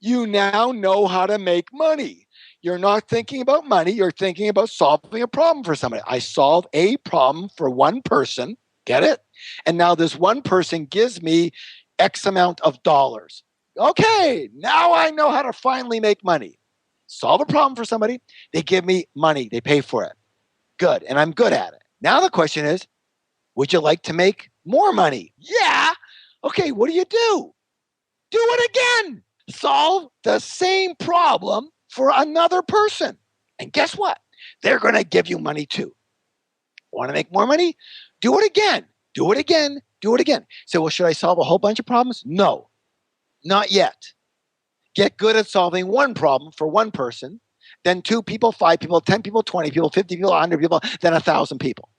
You now know how to make money. You're not thinking about money. You're thinking about solving a problem for somebody. I solve a problem for one person. Get it? And now this one person gives me X amount of dollars. Okay, now I know how to finally make money. Solve a problem for somebody. They give me money. They pay for it. Good. And I'm good at it. Now the question is, would you like to make more money? Yeah. Okay, what do? Do it again. Solve the same problem for another person. And guess what? They're going to give you money too. Want to make more money? Do it again. Do it again. Do it again. So, well, should I solve a whole bunch of problems? No, not yet. Get good at solving one problem for one person, then 2 people, 5 people, 10 people, 20 people, 50 people, 100 people, then 1,000 people.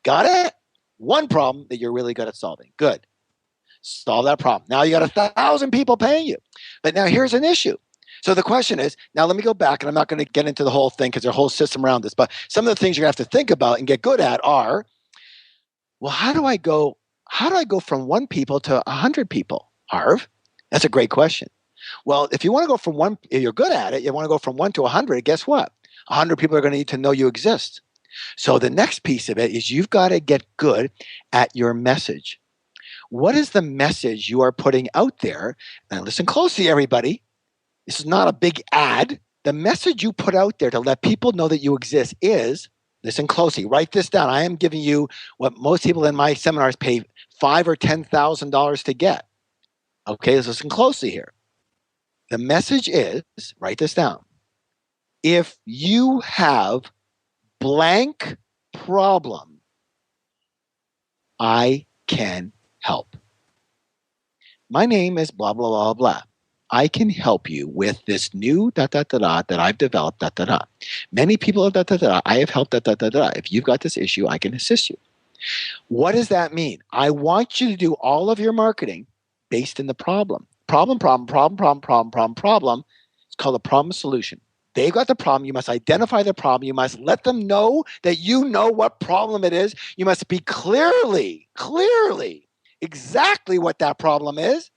Got it? One problem that you're really good at solving. Good. Solve that problem. Now you got 1,000 people paying you. But now here's an issue. So the question is, now let me go back, and I'm not going to get into the whole thing because there's a whole system around this, but some of the things you're going to have to think about and get good at are, well, how do I go from 1 people to 100 people, Harv? That's a great question. Well, if you want to go from if you're good at it, you want to go from 1 to 100, guess what? 100 people are going to need to know you exist. So the next piece of it is you've got to get good at your message. What is the message you are putting out there? Now listen closely, everybody. This is not a big ad. The message you put out there to let people know that you exist is, listen closely, write this down. I am giving you what most people in my seminars pay $5,000 or $10,000 to get. Okay, listen closely here. The message is, write this down. If you have blank problem, I can help. My name is blah, blah, blah, blah. I can help you with this new that I've developed Many people have I have helped If you've got this issue, I can assist you. What does that mean? I want you to do all of your marketing based in the problem. Problem. It's called a problem solution. They've got the problem. You must identify the problem. You must let them know that you know what problem it is. You must be clearly exactly what that problem is.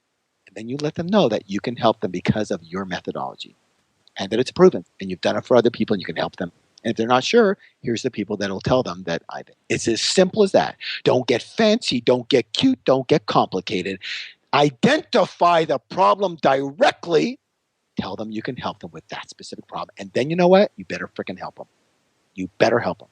And then you let them know that you can help them because of your methodology and that it's proven and you've done it for other people and you can help them. And if they're not sure, here's the people that will tell them that I did. It's as simple as that. Don't get fancy. Don't get cute. Don't get complicated. Identify the problem directly. Tell them you can help them with that specific problem. And then you know what? You better freaking help them. You better help them.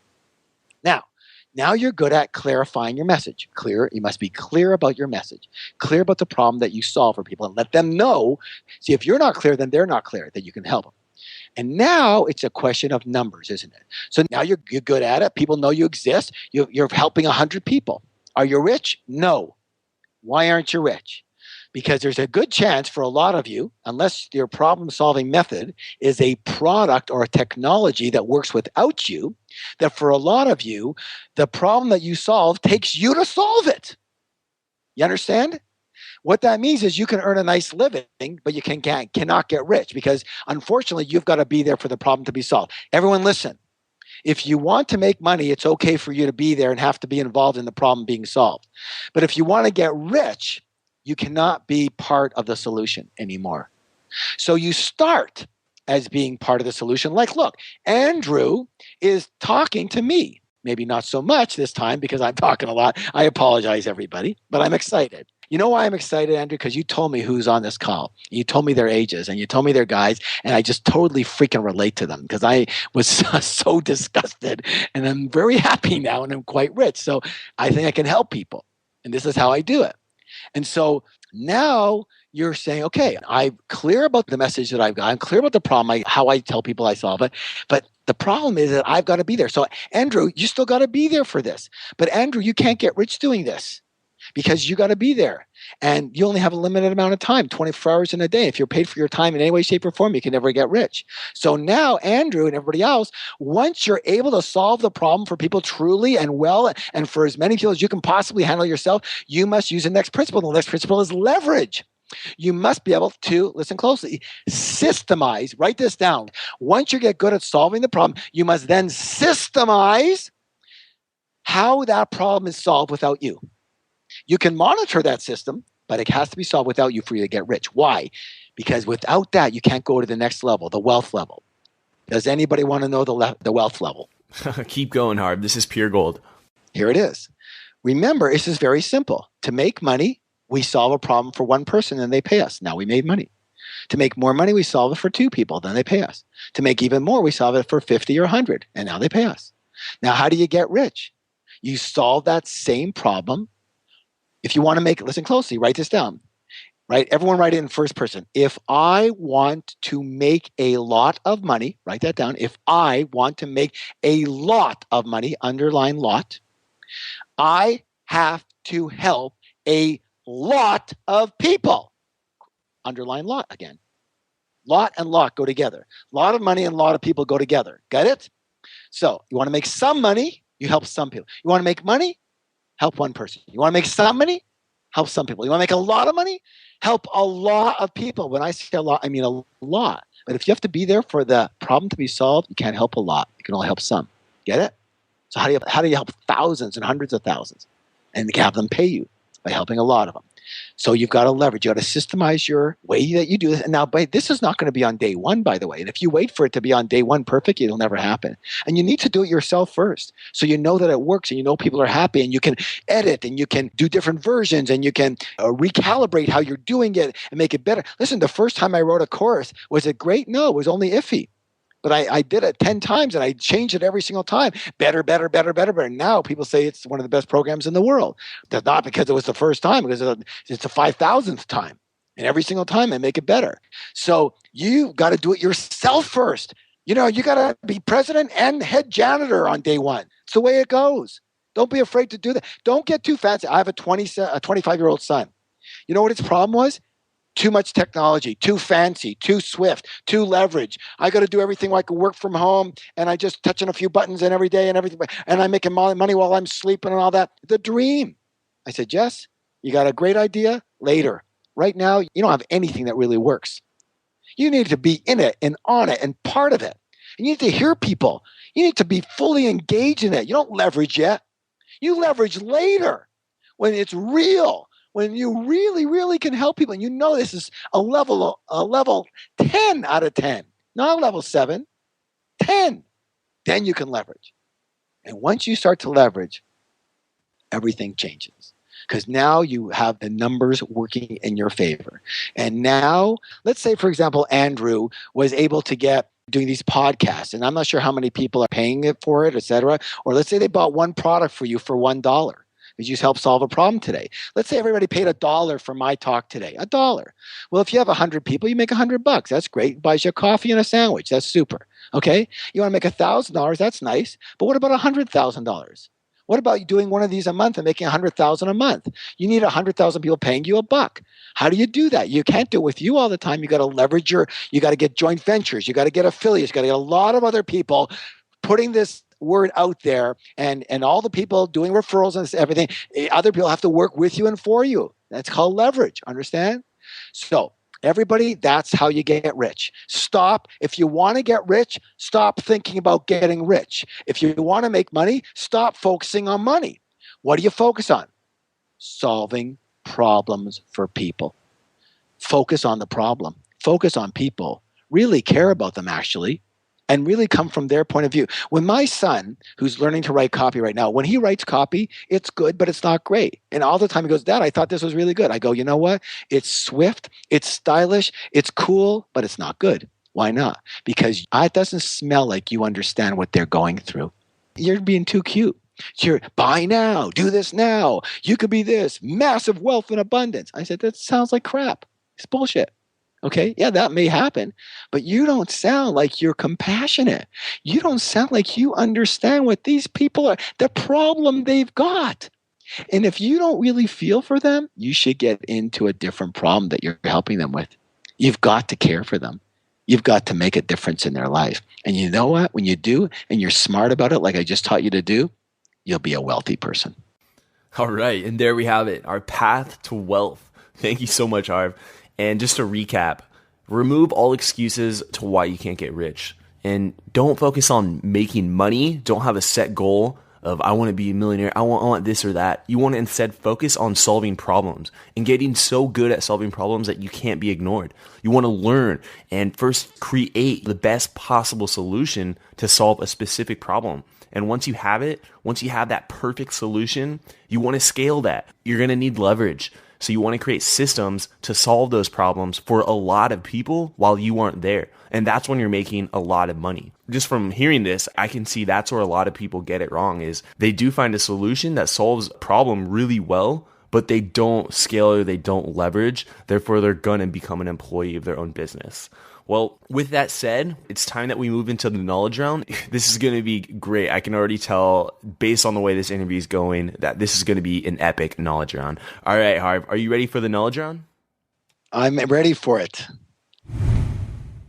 Now you're good at clarifying your message. You must be clear about your message. Clear about the problem that you solve for people and let them know. See, if you're not clear, then they're not clear that you can help them. And now it's a question of numbers, isn't it? So now you're good at it. People know you exist. You're helping 100 people. Are you rich? No. Why aren't you rich? Because there's a good chance for a lot of you, unless your problem-solving method is a product or a technology that works without you, that for a lot of you, the problem that you solve takes you to solve it. You understand? What that means is you can earn a nice living, but you cannot get rich because unfortunately you've got to be there for the problem to be solved. Everyone listen. If you want to make money, it's okay for you to be there and have to be involved in the problem being solved. But if you want to get rich, you cannot be part of the solution anymore. So you start as being part of the solution. Like, look, Andrew is talking to me. Maybe not so much this time because I'm talking a lot. I apologize, everybody, but I'm excited. You know why I'm excited, Andrew? Because you told me who's on this call. You told me their ages and you told me their guys, and I just totally freaking relate to them because I was so disgusted, and I'm very happy now, and I'm quite rich. So I think I can help people, and this is how I do it. And so now you're saying, okay, I'm clear about the message that I've got. I'm clear about the problem, how I tell people I solve it. But the problem is that I've got to be there. So Andrew, you still got to be there for this. But Andrew, you can't get rich doing this because you got to be there. And you only have a limited amount of time, 24 hours in a day. If you're paid for your time in any way, shape, or form, you can never get rich. So now, Andrew and everybody else, once you're able to solve the problem for people truly and well, and for as many people as you can possibly handle yourself, you must use the next principle. The next principle is leverage. You must be able to, listen closely, systemize, write this down. Once you get good at solving the problem, you must then systemize how that problem is solved without you. You can monitor that system, but it has to be solved without you for you to get rich. Why? Because without that, you can't go to the next level, the wealth level. Does anybody want to know the wealth level? Keep going, Harv. This is pure gold. Here it is. Remember, this is very simple. To make money, we solve a problem for one person and they pay us. Now we made money. To make more money, we solve it for two people, then they pay us. To make even more, we solve it for 50 or 100, and now they pay us. Now, how do you get rich? You solve that same problem. If you want to make, listen closely, write this down. Right? Everyone write it in first person. If I want to make a lot of money, write that down. If I want to make a lot of money, underline lot, I have to help a lot of people. Underline lot again. Lot and lot go together. Lot of money and lot of people go together. Got it? So you want to make some money, you help some people. You want to make money, help one person. You want to make some money, help some people. You want to make a lot of money, help a lot of people. When I say a lot, I mean a lot. But if you have to be there for the problem to be solved, you can't help a lot. You can only help some. Get it? So how do you help thousands and hundreds of thousands and have them pay you? By helping a lot of them. So you've got to leverage. You've got to systemize your way that you do this. And now, this is not going to be on day one, by the way. And if you wait for it to be on day one perfect, it'll never happen. And you need to do it yourself first. So you know that it works and you know people are happy and you can edit and you can do different versions and you can recalibrate how you're doing it and make it better. Listen, the first time I wrote a course, was it great? No, it was only iffy. But I did it 10 times and I changed it every single time. Better, better, better, better, better. Now people say it's one of the best programs in the world. That's not because it was the first time, because it's the 5,000th time. And every single time I make it better. So you got to do it yourself first. You know, you got to be president and head janitor on day one. It's the way it goes. Don't be afraid to do that. Don't get too fancy. I have a 25-year-old son. You know what his problem was? Too much technology, too fancy, too swift, too leverage. I got to do everything where I can work from home and I just touching a few buttons and every day and everything. And I'm making money while I'm sleeping and all that. The dream. I said, Jess, you got a great idea? Later. Right now, you don't have anything that really works. You need to be in it and on it and part of it. And you need to hear people. You need to be fully engaged in it. You don't leverage yet. You leverage later when it's real. When you really, really can help people, and you know this is a level 10 out of 10, not a level 7, 10, then you can leverage. And once you start to leverage, everything changes. Because now you have the numbers working in your favor. And now, let's say, for example, Andrew was able to get doing these podcasts, and I'm not sure how many people are paying it for it, et cetera. Or let's say they bought one product for you for $1. You just help solve a problem today. Let's say everybody paid $1 for my talk today. $1. Well, if you have 100 people, you make $100. That's great. It buys you a coffee and a sandwich. That's super. Okay. You want to make $1,000? That's nice. But what about $100,000? What about you doing one of these a month and making $100,000 a month? You need 100,000 people paying you $1. How do you do that? You can't do it with you all the time. You got to leverage you got to get joint ventures. You got to get affiliates. You got to get a lot of other people putting this word out there, and all the people doing referrals and everything, other people have to work with you and for you. That's called leverage. Understand? So everybody, that's how you get rich. If you want to get rich, stop thinking about getting rich. If you want to make money, stop focusing on money. What do you focus on? Solving problems for people. Focus on the problem. Focus on people. Really care about them, actually, and really come from their point of view. When my son, who's learning to write copy right now, when he writes copy, it's good, but it's not great. And all the time he goes, Dad, I thought this was really good. I go, you know what? It's swift, it's stylish, it's cool, but it's not good. Why not? Because it doesn't smell like you understand what they're going through. You're being too cute. You're buy now, do this now. You could be this, massive wealth and abundance. I said, that sounds like crap. It's bullshit. Okay, yeah, that may happen, but you don't sound like you're compassionate. You don't sound like you understand what these people are, the problem they've got. And if you don't really feel for them, you should get into a different problem that you're helping them with. You've got to care for them. You've got to make a difference in their life. And you know what? When you do, and you're smart about it, like I just taught you to do, you'll be a wealthy person. All right, and there we have it, our path to wealth. Thank you so much, Harv. And just to recap, remove all excuses to why you can't get rich. And don't focus on making money. Don't have a set goal of, I want to be a millionaire. I want this or that. You want to instead focus on solving problems and getting so good at solving problems that you can't be ignored. You want to learn and first create the best possible solution to solve a specific problem. And once you have it, once you have that perfect solution, you want to scale that. You're going to need leverage. So you want to create systems to solve those problems for a lot of people while you aren't there. And that's when you're making a lot of money. Just from hearing this, I can see that's where a lot of people get it wrong is they do find a solution that solves a problem really well, but they don't scale or they don't leverage. Therefore, they're going to become an employee of their own business. Well, with that said, it's time that we move into the knowledge round. This is going to be great. I can already tell, based on the way this interview is going, that this is going to be an epic knowledge round. All right, Harv, are you ready for the knowledge round? I'm ready for it.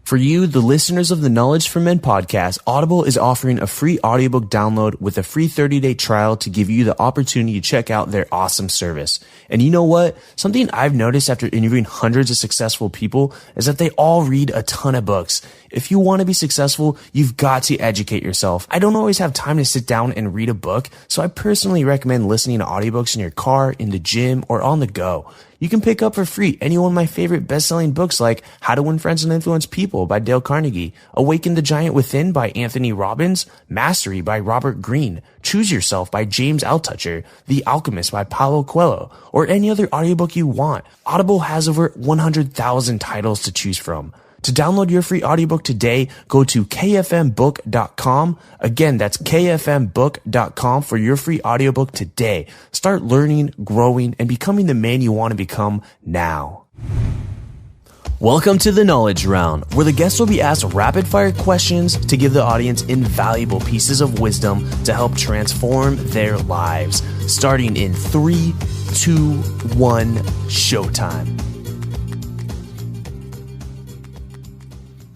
For you, the listeners of the Knowledge for Men podcast, Audible is offering a free audiobook download with a free 30-day trial to give you the opportunity to check out their awesome service. And you know what? Something I've noticed after interviewing hundreds of successful people is that they all read a ton of books. If you want to be successful, you've got to educate yourself. I don't always have time to sit down and read a book, so I personally recommend listening to audiobooks in your car, in the gym, or on the go. You can pick up for free any one of my favorite best-selling books like How to Win Friends and Influence People by Dale Carnegie, Awaken the Giant Within by Anthony Robbins, Mastery by Robert Greene, Choose Yourself by James Altucher, The Alchemist by Paulo Coelho, or any other audiobook you want. Audible has over 100,000 titles to choose from. To download your free audiobook today, go to kfmbook.com. Again, that's kfmbook.com for your free audiobook today. Start learning, growing, and becoming the man you want to become now. Welcome to the Knowledge Round, where the guests will be asked rapid-fire questions to give the audience invaluable pieces of wisdom to help transform their lives. Starting in 3, 2, 1, showtime.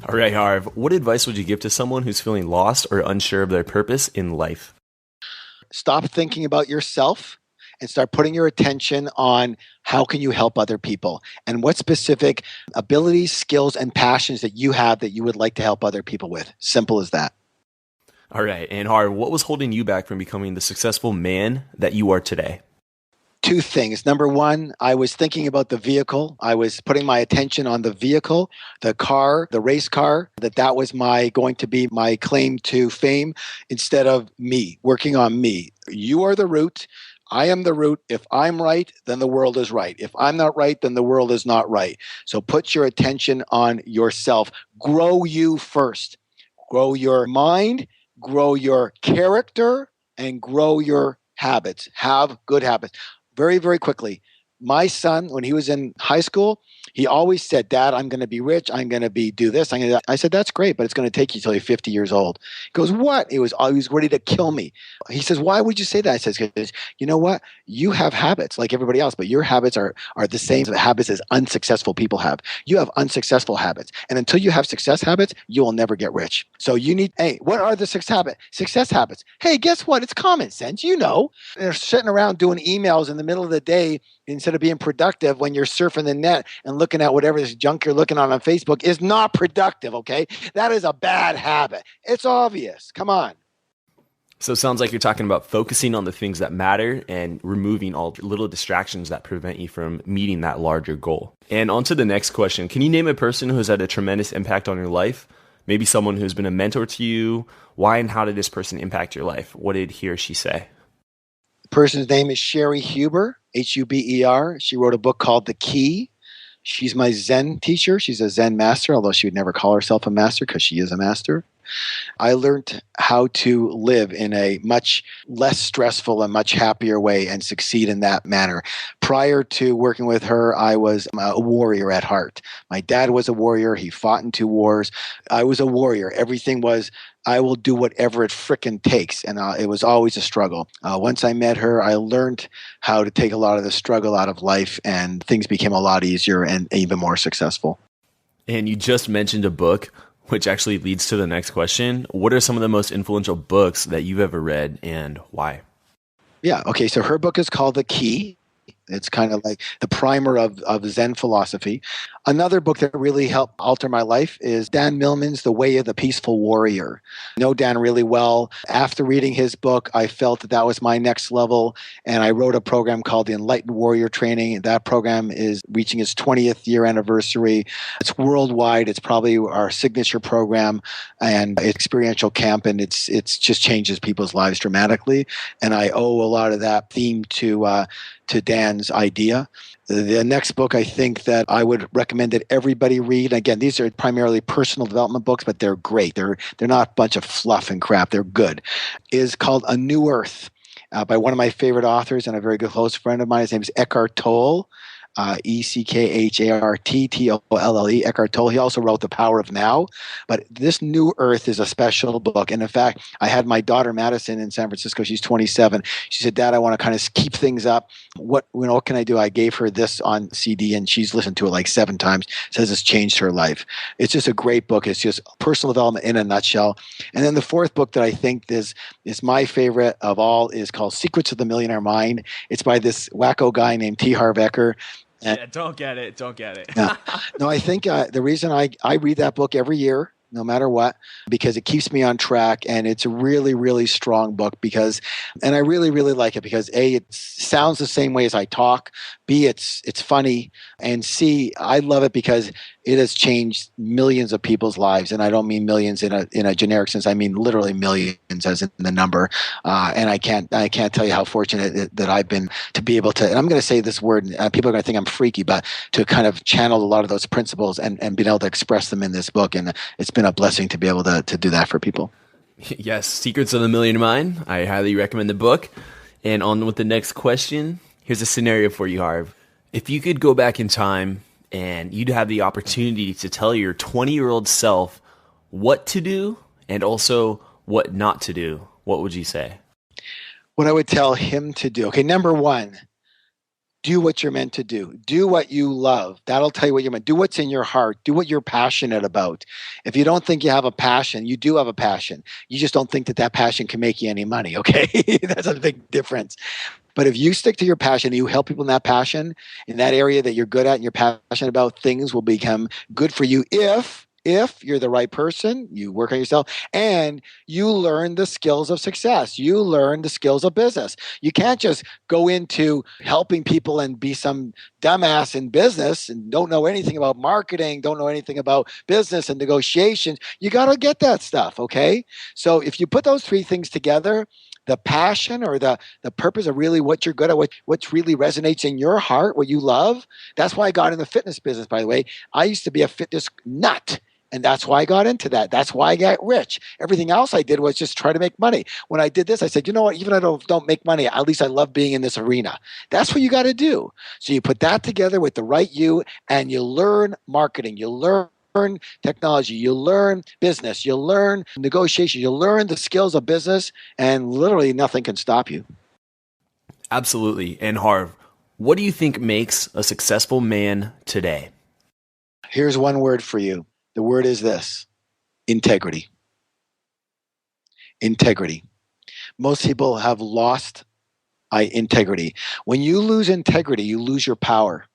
All right, Harv, what advice would you give to someone who's feeling lost or unsure of their purpose in life? Stop thinking about yourself and start putting your attention on how can you help other people and what specific abilities, skills, and passions that you have that you would like to help other people with. Simple as that. All right, and Harv, what was holding you back from becoming the successful man that you are today? Two things. Number one, I was thinking about the vehicle. I was putting my attention on the vehicle, the car, the race car, that was going to be my claim to fame instead of me, working on me. You are the root. I am the root. If I'm right, then the world is right. If I'm not right, then the world is not right. So put your attention on yourself. Grow you first. Grow your mind, grow your character, and grow your habits. Have good habits. Very, very quickly. My son, when he was in high school, he always said, Dad, I'm going to be rich. I'm going to do this. I said, that's great, but it's going to take you till you're 50 years old. He goes, what? He was ready to kill me. He says, why would you say that? I says, because you know what? You have habits like everybody else, but your habits are the same habits as unsuccessful people have. You have unsuccessful habits. And until you have success habits, you will never get rich. So you need, hey, what are the success habits? Hey, guess what? It's common sense. You know, they're sitting around doing emails in the middle of the day instead instead of being productive when you're surfing the net and looking at whatever this junk you're looking on Facebook is not productive, okay? That is a bad habit. It's obvious. Come on. So it sounds like you're talking about focusing on the things that matter and removing all little distractions that prevent you from meeting that larger goal. And on to the next question. Can you name a person who has had a tremendous impact on your life? Maybe someone who's been a mentor to you. Why and how did this person impact your life? What did he or she say? The person's name is Sherry Huber, Huber. She wrote a book called The Key. She's my Zen teacher. She's a Zen master, although she would never call herself a master because she is a master. I learned how to live in a much less stressful and much happier way and succeed in that manner. Prior to working with her, I was a warrior at heart. My dad was a warrior. He fought in 2 wars. I was a warrior. Everything was, I will do whatever it frickin' takes. And it was always a struggle. Once I met her, I learned how to take a lot of the struggle out of life, and things became a lot easier and even more successful. And you just mentioned a book, which actually leads to the next question. What are some of the most influential books that you've ever read and why? Yeah. Okay. So her book is called The Key. It's kind of like the primer of Zen philosophy. Another book that really helped alter my life is Dan Millman's The Way of the Peaceful Warrior. I know Dan really well. After reading his book, I felt that was my next level, and I wrote a program called the Enlightened Warrior Training. That program is reaching its 20th year anniversary. It's worldwide. It's probably our signature program and experiential camp, and it's just changes people's lives dramatically. And I owe a lot of that theme to Dan's idea. The next book I think that I would recommend that everybody read, again, these are primarily personal development books, but they're great. They're not a bunch of fluff and crap. They're good, is called A New Earth by one of my favorite authors and a very good close friend of mine. His name is Eckhart Tolle. Eckhart-Tolle. Eckhart Tolle. He also wrote The Power of Now. But this New Earth is a special book. And in fact, I had my daughter Madison in San Francisco. She's 27. She said, "Dad, I want to kind of keep things up. What can I do?" I gave her this on CD, and she's listened to it like 7 times. Says it's changed her life. It's just a great book. It's just personal development in a nutshell. And then the fourth book that I think is my favorite of all is called Secrets of the Millionaire Mind. It's by this wacko guy named Harv Eker. Yeah, don't get it. Yeah. No, I think the reason I read that book every year, no matter what, because it keeps me on track, and it's a really, really strong book and I really, really like it because A, it sounds the same way as I talk, B, it's funny, and C, I love it because it has changed millions of people's lives, and I don't mean millions in a generic sense. I mean literally millions, as in the number. And I can't tell you how fortunate that I've been to be able to. And I'm going to say this word, and people are going to think I'm freaky, but to kind of channel a lot of those principles and being able to express them in this book, and it's been a blessing to be able to do that for people. Yes, Secrets of the Millionaire Mind. I highly recommend the book. And on with the next question. Here's a scenario for you, Harv. If you could go back in time and you'd have the opportunity to tell your 20-year-old self what to do and also what not to do, what would you say? What I would tell him to do. Okay, number 1, do what you're meant to do. Do what you love. That'll tell you what you're meant. Do what's in your heart. Do what you're passionate about. If you don't think you have a passion, you do have a passion. You just don't think that passion can make you any money, okay? That's a big difference. But if you stick to your passion and you help people in that passion, in that area that you're good at and you're passionate about, things will become good for you if you're the right person, you work on yourself, and you learn the skills of success. You learn the skills of business. You can't just go into helping people and be some dumbass in business and don't know anything about marketing, don't know anything about business and negotiations. You got to get that stuff, okay? So if you put those 3 things together, the passion or the purpose of really what you're good at, what really resonates in your heart, what you love. That's why I got in the fitness business, by the way. I used to be a fitness nut, and that's why I got into that. That's why I got rich. Everything else I did was just try to make money. When I did this, I said, you know what? Even if I don't make money, at least I love being in this arena. That's what you got to do. So you put that together with the right you, and you learn marketing. You learn technology, you learn business, you learn negotiation, you learn the skills of business, and literally nothing can stop you. Absolutely. And Harv, what do you think makes a successful man today? Here's one word for you. The word is this: integrity. Integrity. Most people have lost integrity. When you lose integrity, you lose your power.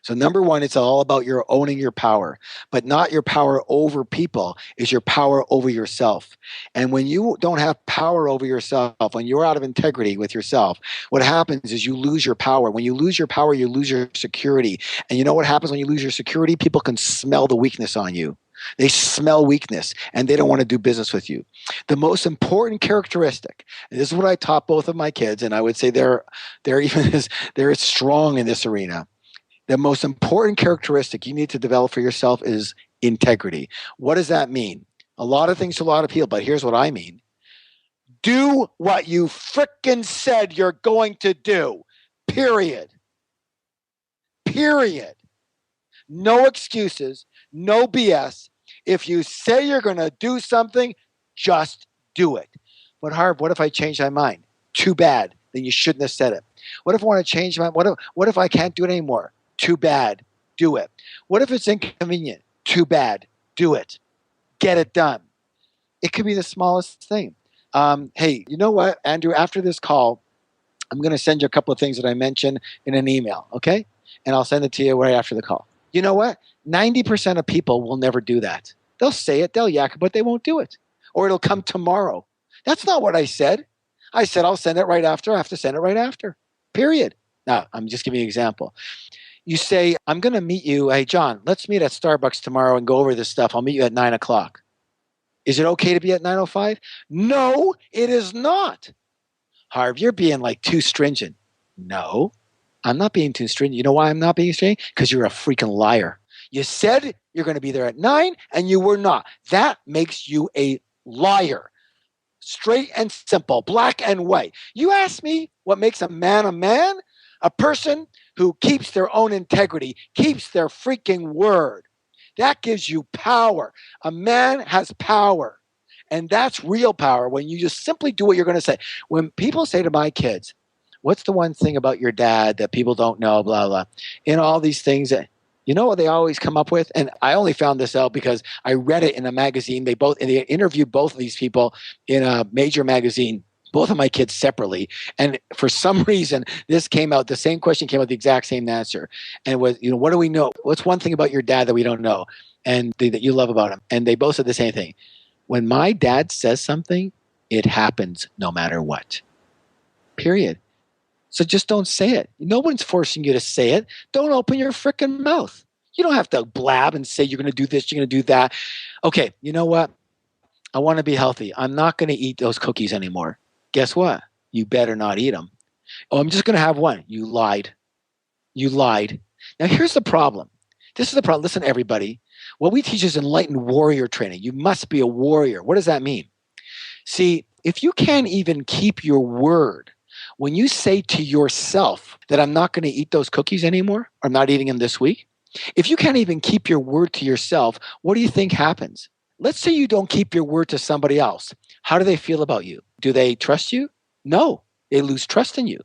So number one, it's all about your owning your power, but not your power over people, is your power over yourself. And when you don't have power over yourself, when you're out of integrity with yourself, what happens is you lose your power. When you lose your power, you lose your security. And you know what happens when you lose your security? People can smell the weakness on you. They smell weakness and they don't want to do business with you. The most important characteristic, and this is what I taught both of my kids, and I would say they're they're strong in this arena. The most important characteristic you need to develop for yourself is integrity. What does that mean? A lot of things to a lot of people, but here's what I mean. Do what you frickin' said you're going to do. Period. Period. No excuses, no BS. If you say you're going to do something, just do it. But Harv, what if I change my mind? Too bad. Then you shouldn't have said it. What if I want to change my mind? What if I can't do it anymore? Too bad. Do it. What if it's inconvenient? Too bad. Do it. Get it done. It could be the smallest thing. Hey, you know what, Andrew? After this call, I'm going to send you a couple of things that I mentioned in an email, okay? And I'll send it to you right after the call. You know what? 90% of people will never do that. They'll say it, they'll yak, but they won't do it. Or it'll come tomorrow. That's not what I said. I said I'll send it right after. I have to send it right after. Period. Now, I'm just giving you an example. You say, I'm going to meet you. Hey, John, let's meet at Starbucks tomorrow and go over this stuff. I'll meet you at 9 o'clock. Is it okay to be at 9:05? No, it is not. Harv, you're being like too stringent. No, I'm not being too stringent. You know why I'm not being stringent? Because you're a freaking liar. You said you're going to be there at 9 and you were not. That makes you a liar. Straight and simple, black and white. You ask me what makes a man a man? A person who keeps their own integrity, keeps their freaking word. That gives you power. A man has power. And that's real power when you just simply do what you're going to say. When people say to my kids, what's the one thing about your dad that people don't know, blah, blah, in all these things, you know what they always come up with? And I only found this out because I read it in a magazine. They interviewed both of these people in a major magazine, both of my kids separately. And for some reason, this came out, the same question came out, the exact same answer. And it was, what do we know? What's one thing about your dad that we don't know and that you love about him? And they both said the same thing. When my dad says something, it happens no matter what. Period. So just don't say it. No one's forcing you to say it. Don't open your frickin' mouth. You don't have to blab and say you're going to do this, you're going to do that. Okay, you know what? I want to be healthy. I'm not going to eat those cookies anymore. Guess what? You better not eat them. Oh, I'm just going to have one. You lied. You lied. Now, here's the problem. This is the problem. Listen, everybody. What we teach is enlightened warrior training. You must be a warrior. What does that mean? See, if you can't even keep your word, when you say to yourself that I'm not going to eat those cookies anymore, I'm not eating them this week, if you can't even keep your word to yourself, what do you think happens? Let's say you don't keep your word to somebody else. How do they feel about you? Do they trust you? No, they lose trust in you.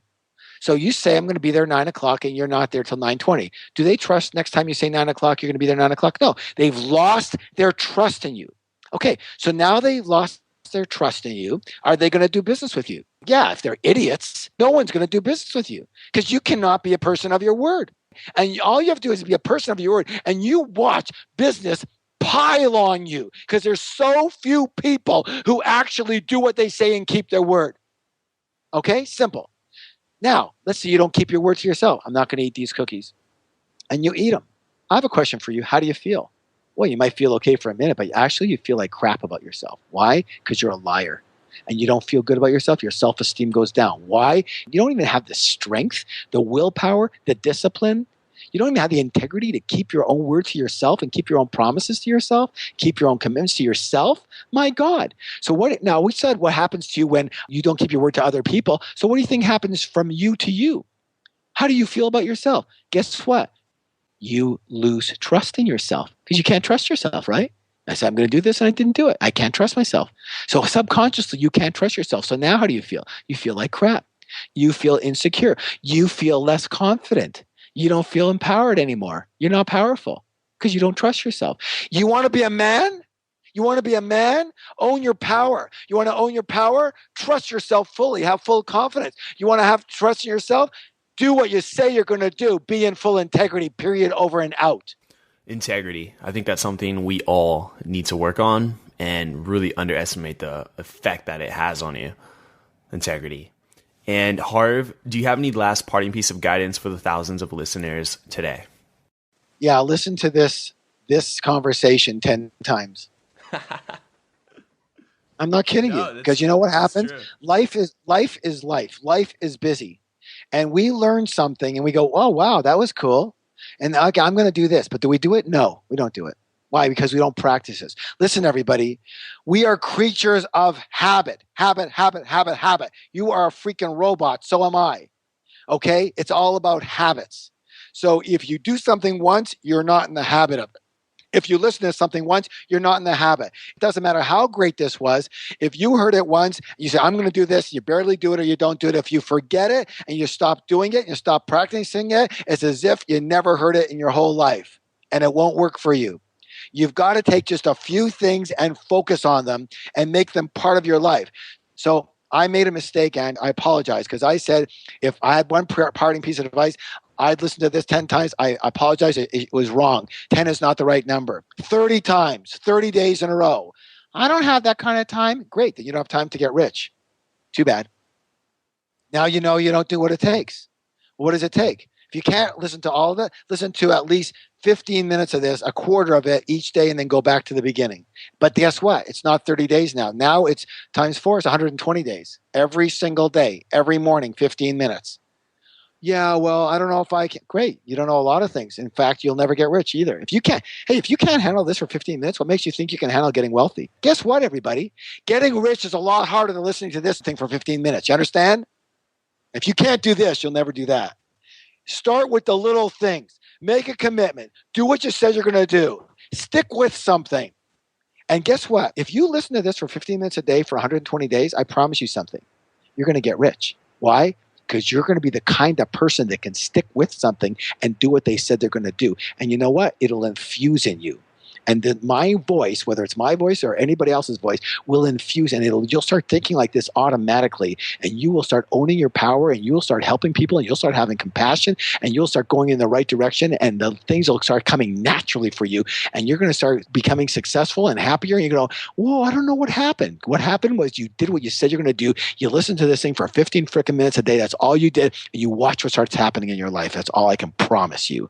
So you say, I'm going to be there 9 o'clock and you're not there till 9:20. Do they trust next time you say 9 o'clock, you're going to be there 9 o'clock? No, they've lost their trust in you. Okay, so now they've lost their trust in you. Are they going to do business with you? Yeah, if they're idiots, no one's going to do business with you because you cannot be a person of your word. And all you have to do is be a person of your word and you watch business pile on you because there's so few people who actually do what they say and keep their word. Okay, simple. Now, let's say you don't keep your word to yourself. I'm not going to eat these cookies. And you eat them. I have a question for you. How do you feel? Well, you might feel okay for a minute, but actually you feel like crap about yourself. Why? Because you're a liar. And you don't feel good about yourself. Your self-esteem goes down. Why? You don't even have the strength, the willpower, the discipline. You don't even have the integrity to keep your own word to yourself and keep your own promises to yourself, keep your own commitments to yourself. My God. So now we said what happens to you when you don't keep your word to other people. So what do you think happens from you to you? How do you feel about yourself? Guess what? You lose trust in yourself because you can't trust yourself, right? I said, I'm going to do this and I didn't do it. I can't trust myself. So subconsciously, you can't trust yourself. So now how do you feel? You feel like crap. You feel insecure. You feel less confident. You don't feel empowered anymore. You're not powerful because you don't trust yourself. You want to be a man? You want to be a man? Own your power. You want to own your power? Trust yourself fully. Have full confidence. You want to have trust in yourself? Do what you say you're going to do. Be in full integrity, period, over and out. Integrity. I think that's something we all need to work on and really underestimate the effect that it has on you. Integrity. And Harv, do you have any last parting piece of guidance for the thousands of listeners today? Yeah, listen to this conversation 10 times. I'm not kidding you, because you know what happens? Life is life. Life is busy. And we learn something and we go, oh, wow, that was cool. And okay, I'm going to do this. But do we do it? No, we don't do it. Why? Because we don't practice this. Listen, everybody, we are creatures of habit. Habit. You are a freaking robot. So am I. Okay? It's all about habits. So if you do something once, you're not in the habit of it. If you listen to something once, you're not in the habit. It doesn't matter how great this was. If you heard it once, you say, I'm going to do this, you barely do it or you don't do it. If you forget it and you stop doing it, you stop practicing it, it's as if you never heard it in your whole life, and it won't work for you. You've got to take just a few things and focus on them and make them part of your life. So I made a mistake, and I apologize, because I said if I had one parting piece of advice, I'd listen to this 10 times. I apologize. It was wrong. 10 is not the right number. 30 times, 30 days in a row. I don't have that kind of time. Great. Then you don't have time to get rich. Too bad. Now you know you don't do what it takes. What does it take? If you can't listen to all of it, listen to at least 15 minutes of this, a quarter of it each day, and then go back to the beginning. But guess what? It's not 30 days now. Now it's times 4 is 120 days. Every single day, every morning, 15 minutes. Yeah, well, I don't know if I can. Great. You don't know a lot of things. In fact, you'll never get rich either. If you can't handle this for 15 minutes, what makes you think you can handle getting wealthy? Guess what, everybody? Getting rich is a lot harder than listening to this thing for 15 minutes. You understand? If you can't do this, you'll never do that. Start with the little things. Make a commitment. Do what you said you're going to do. Stick with something. And guess what? If you listen to this for 15 minutes a day for 120 days, I promise you something. You're going to get rich. Why? Because you're going to be the kind of person that can stick with something and do what they said they're going to do. And you know what? It'll infuse in you. And then my voice, whether it's my voice or anybody else's voice, will infuse, and you'll start thinking like this automatically, and you will start owning your power, and you will start helping people, and you'll start having compassion, and you'll start going in the right direction, and the things will start coming naturally for you, and you're going to start becoming successful and happier, and you're going to go, whoa, I don't know what happened. What happened was you did what you said you're going to do. You listened to this thing for 15 frickin' minutes a day. That's all you did, and you watch what starts happening in your life. That's all I can promise you.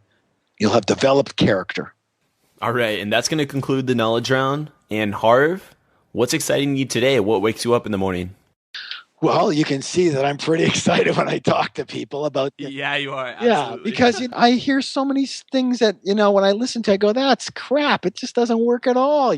You'll have developed character. All right, and that's going to conclude the knowledge round. And Harv, what's exciting you today? What wakes you up in the morning? Well, you can see that I'm pretty excited when I talk to people about it. Yeah, you are. Absolutely. Yeah, because I hear so many things that, when I listen to it, I go, that's crap. It just doesn't work at all,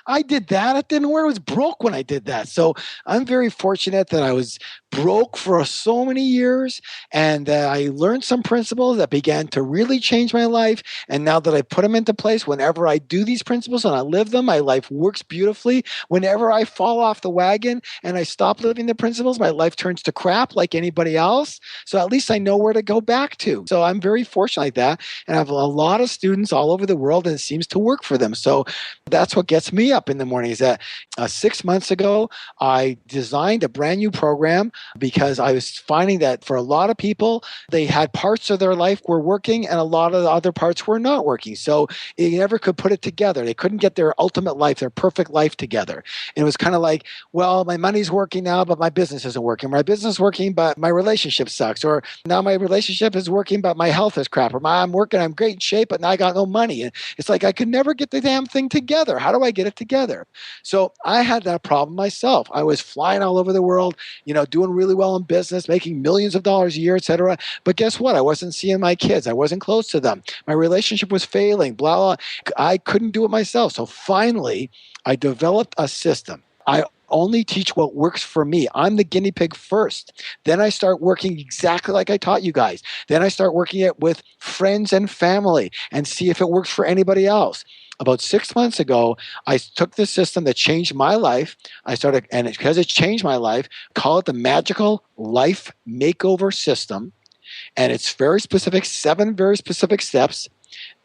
I did that. It didn't work. I was broke when I did that. So I'm very fortunate that I was broke for so many years, and I learned some principles that began to really change my life. And now that I put them into place, whenever I do these principles and I live them, my life works beautifully. Whenever I fall off the wagon and I stop living the principles, my life turns to crap like anybody else. So at least I know where to go back to. So I'm very fortunate like that. And I have a lot of students all over the world, and it seems to work for them. So that's what gets me up in the morning, is that 6 months ago, I designed a brand new program because I was finding that for a lot of people, they had parts of their life were working and a lot of the other parts were not working. So they never could put it together. They couldn't get their ultimate life, their perfect life together. And it was kind of like, well, my money's working now, but my business isn't working. My business is working, but my relationship sucks. Or now my relationship is working, but my health is crap. Or I'm working, I'm great in shape, but now I got no money. And it's like I could never get the damn thing together. How do I get it together? So I had that problem myself. I was flying all over the world, doing really well in business, making millions of dollars a year, etc. But guess what? I wasn't seeing my kids. I wasn't close to them. My relationship was failing, blah, blah. I couldn't do it myself. So finally, I developed a system. I only teach what works for me. I'm the guinea pig first. Then I start working exactly like I taught you guys. Then I start working it with friends and family and see if it works for anybody else. About 6 months ago, I took this system that changed my life. And because it changed my life, call it the Magical Life Makeover System. And it's very specific, 7 very specific steps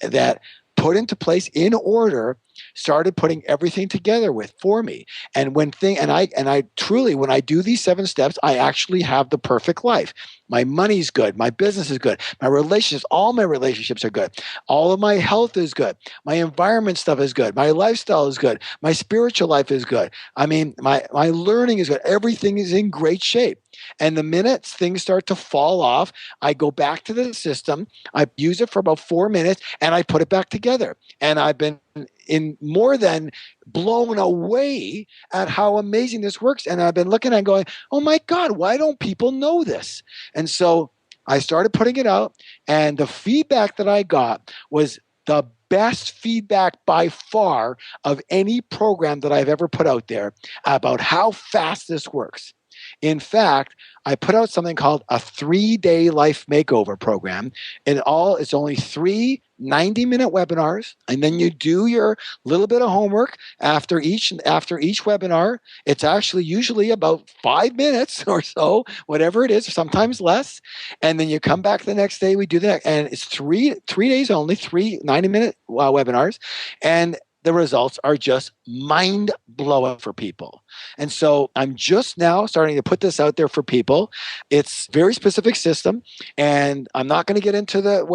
that put into place in order started putting everything together for me. And I truly, when I do these 7 steps, I actually have the perfect life. My money's good. My business is good. My relationships, all my relationships are good. All of my health is good. My environment stuff is good. My lifestyle is good. My spiritual life is good. I mean, my learning is good. Everything is in great shape. And the minute things start to fall off, I go back to the system. I use it for about 4 minutes and I put it back together. And I've been in more than blown away at how amazing this works. And I've been looking and going, oh my God, why don't people know this? And so I started putting it out, and the feedback that I got was the best feedback by far of any program that I've ever put out there about how fast this works. In fact, I put out something called a 3-day life makeover program. It's only 3 90-minute webinars, and then you do your little bit of homework after each webinar. It's actually usually about 5 minutes or so, whatever it is, sometimes less. And then you come back the next day. We do that, and it's three days only, 3 90-minute webinars, and the results are just mind-blowing for people. And so I'm just now starting to put this out there for people. It's a very specific system, and I'm not going to get into the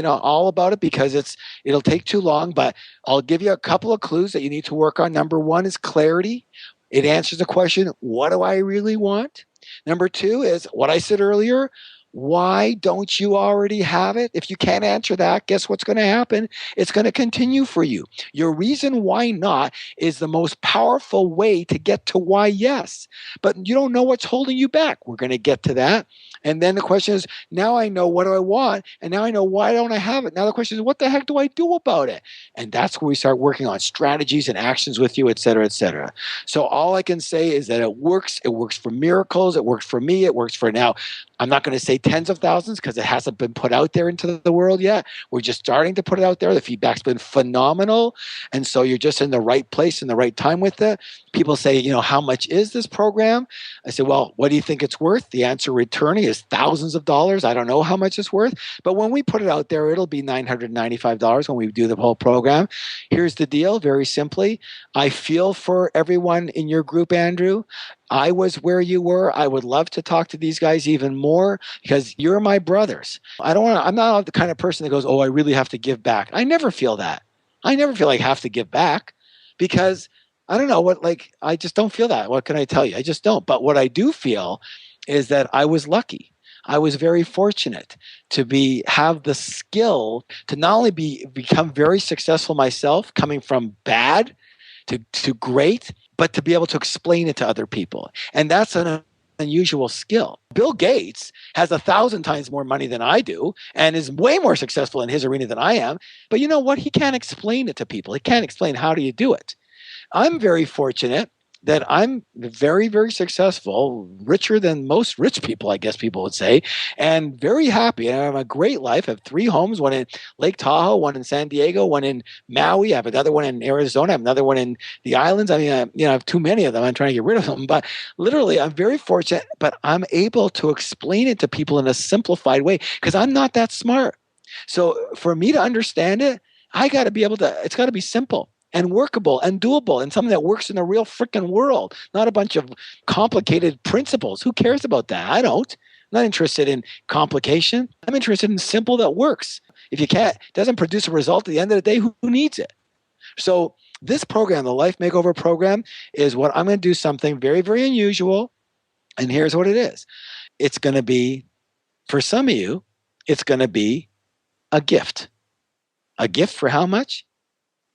all about it because it'll take too long, but I'll give you a couple of clues that you need to work on. Number 1 is clarity. It answers the question, what do I really want? Number 2 is what I said earlier. Why don't you already have it? If you can't answer that, guess what's going to happen? It's going to continue for you. Your reason why not is the most powerful way to get to why yes. But you don't know what's holding you back. We're going to get to that. And then the question is, now I know what do I want, and now I know why don't I have it. Now the question is, what the heck do I do about it? And that's where we start working on strategies and actions with you, et cetera, et cetera. So all I can say is that it works. It works for miracles. It works for me. It works for now. I'm not going to say tens of thousands because it hasn't been put out there into the world yet. We're just starting to put it out there. The feedback's been phenomenal. And so you're just in the right place and the right time with it. People say, how much is this program? I say, well, what do you think it's worth? The answer returning is thousands of dollars. I don't know how much it's worth. But when we put it out there, it'll be $995 when we do the whole program. Here's the deal, very simply. I feel for everyone in your group, Andrew. I was where you were. I would love to talk to these guys even more because you're my brothers. I'm not the kind of person that goes, oh, I really have to give back. I never feel that. I never feel like I have to give back because I don't know I just don't feel that. What can I tell you? I just don't. But what I do feel is that I was lucky. I was very fortunate to have the skill to not only become very successful myself, coming from bad to great, but to be able to explain it to other people. And that's an unusual skill. Bill Gates has 1,000 times more money than I do and is way more successful in his arena than I am. But you know what? He can't explain it to people. He can't explain how do you do it. I'm very fortunate that I'm very, very successful, richer than most rich people, I guess people would say, and very happy. I have a great life. I have 3 homes, one in Lake Tahoe, one in San Diego, one in Maui. I have another one in Arizona. I have another one in the islands. I mean, I have too many of them. I'm trying to get rid of them. But literally, I'm very fortunate, but I'm able to explain it to people in a simplified way because I'm not that smart. So for me to understand it, it's got to be simple and workable and doable and something that works in the real freaking world, not a bunch of complicated principles. Who cares about that? I don't. I'm not interested in complication. I'm interested in simple that works. If you doesn't produce a result at the end of the day, who needs it? So this program, the Life Makeover Program, is what I'm going to do something very, very unusual. And here's what it is. It's going to be, for some of you, it's going to be a gift. A gift for how much?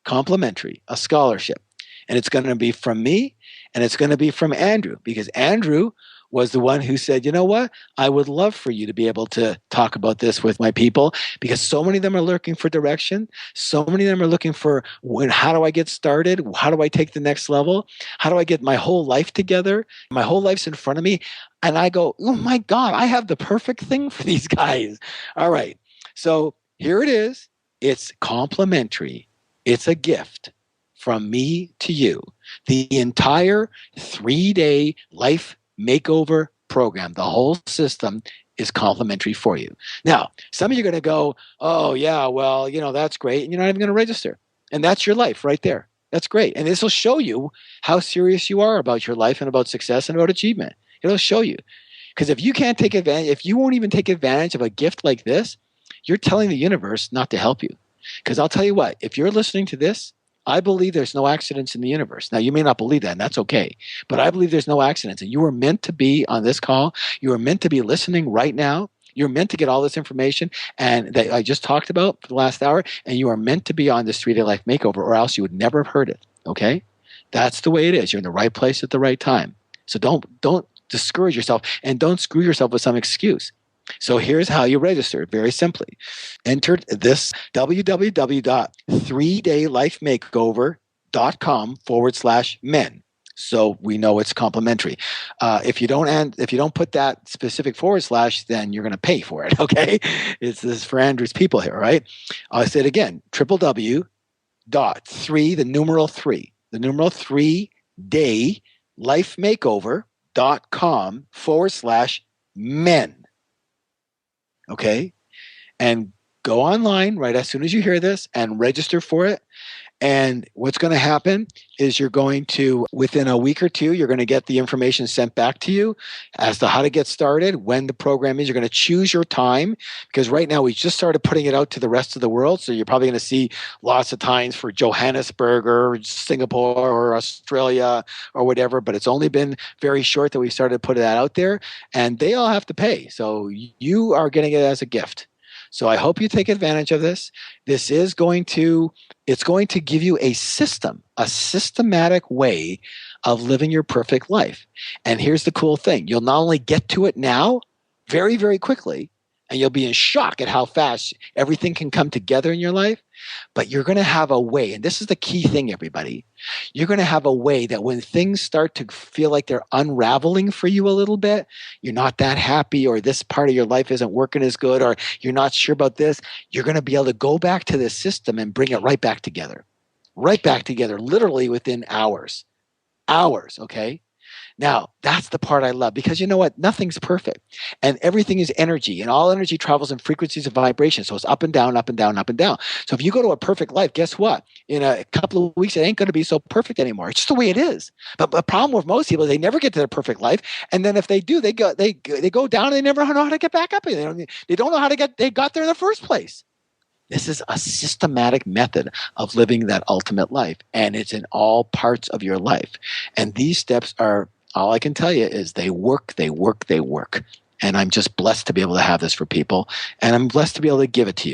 Complimentary, a scholarship. And it's going to be from me and it's going to be from Andrew because Andrew was the one who said, you know what? I would love for you to be able to talk about this with my people because so many of them are looking for direction. So many of them are looking for how do I get started? How do I take the next level? How do I get my whole life together? My whole life's in front of me. And I go, oh my God, I have the perfect thing for these guys. All right. So here it is. It's complimentary. It's a gift from me to you. The entire 3-day life makeover program, the whole system is complimentary for you. Now, some of you are going to go, oh, yeah, well, that's great. And you're not even going to register. And that's your life right there. That's great. And this will show you how serious you are about your life and about success and about achievement. It'll show you. Because if you can't take advantage, if you won't even take advantage of a gift like this, you're telling the universe not to help you. Because I'll tell you what, if you're listening to this, I believe there's no accidents in the universe. Now, you may not believe that, and that's okay. But I believe there's no accidents. And you were meant to be on this call. You are meant to be listening right now. You're meant to get all this information and that I just talked about for the last hour, and you are meant to be on this 3-day life makeover, or else you would never have heard it. Okay? That's the way it is. You're in the right place at the right time. So don't discourage yourself, and don't screw yourself with some excuse. So here's how you register, very simply. Enter this www.3daylifemakeover.com/men. So we know it's complimentary. If you don't put that specific /, then you're going to pay for it. Okay, this is for Andrew's people here, right? I'll say it again: www.3, the numeral 3daylifemakeover.com/men. Okay, and go online right as soon as you hear this and register for it. And what's going to happen is you're going to, within a week or two, you're going to get the information sent back to you as to how to get started, when the program is. You're going to choose your time, because right now we just started putting it out to the rest of the world. So you're probably going to see lots of times for Johannesburg or Singapore or Australia or whatever, but it's only been very short that we started putting that out there, and they all have to pay. So you are getting it as a gift. So I hope you take advantage of this. This is going to give you a systematic way of living your perfect life. And here's the cool thing. You'll not only get to it now very, very quickly, and you'll be in shock at how fast everything can come together in your life, but you're going to have a way, and this is the key thing, everybody. You're going to have a way that when things start to feel like they're unraveling for you a little bit, you're not that happy, or this part of your life isn't working as good, or you're not sure about this, you're going to be able to go back to this system and bring it right back together, literally within hours, okay? Now, that's the part I love, because you know what? Nothing's perfect, and everything is energy, and all energy travels in frequencies of vibration. So it's up and down, up and down, up and down. So if you go to a perfect life, guess what? In a couple of weeks, it ain't going to be so perfect anymore. It's just the way it is. But the problem with most people is they never get to their perfect life, and then if they do, they go down, and they never know how to get back up. They don't know how they got there in the first place. This is a systematic method of living that ultimate life, and it's in all parts of your life. And these steps are, all I can tell you is they work. And I'm just blessed to be able to have this for people, and I'm blessed to be able to gift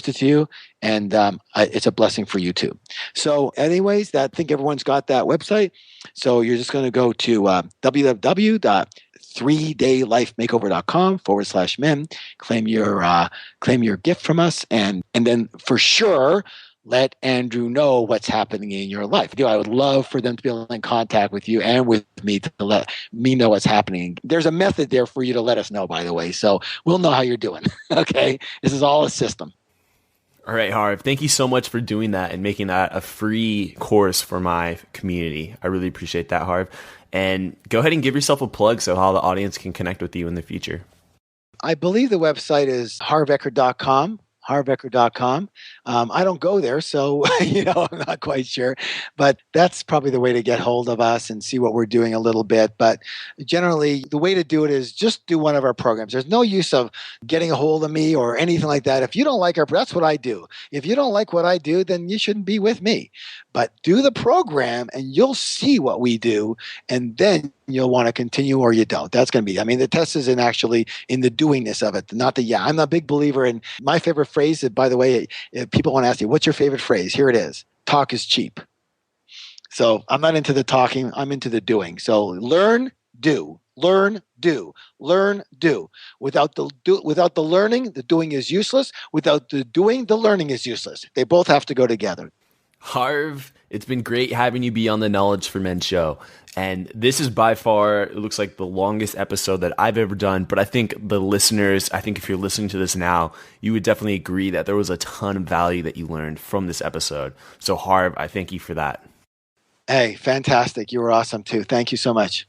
it to you, and it's a blessing for you too. So anyways, I think everyone's got that website. So you're just going to go to www.3daylifemakeover.com/men, claim your gift from us, and then for sure, let Andrew know what's happening in your life. I would love for them to be in contact with you and with me to let me know what's happening. There's a method there for you to let us know, by the way. So we'll know how you're doing. Okay? This is all a system. All right, Harv, thank you so much for doing that and making that a free course for my community. I really appreciate that, Harv. And go ahead and give yourself a plug so how the audience can connect with you in the future. I believe the website is harveker.com. harveker.com. I don't go there, so I'm not quite sure. But that's probably the way to get hold of us and see what we're doing a little bit. But generally, the way to do it is just do one of our programs. There's no use of getting a hold of me or anything like that. If you don't like that's what I do. If you don't like what I do, then you shouldn't be with me. But do the program, and you'll see what we do, and then you'll want to continue, or you don't. That's going to be, the test is in the doingness of it, not the I'm a big believer in my favorite phrase. By the way, if people want to ask you, what's your favorite phrase? Here it is. Talk is cheap. So I'm not into the talking. I'm into the doing. So learn, do. Learn, do. Learn, do. Without the learning, the doing is useless. Without the doing, the learning is useless. They both have to go together. Harv, it's been great having you be on the Knowledge for Men show. And this is by far, it looks like the longest episode that I've ever done. But I think the listeners, if you're listening to this now, you would definitely agree that there was a ton of value that you learned from this episode. So Harv, I thank you for that. Hey, fantastic. You were awesome too. Thank you so much.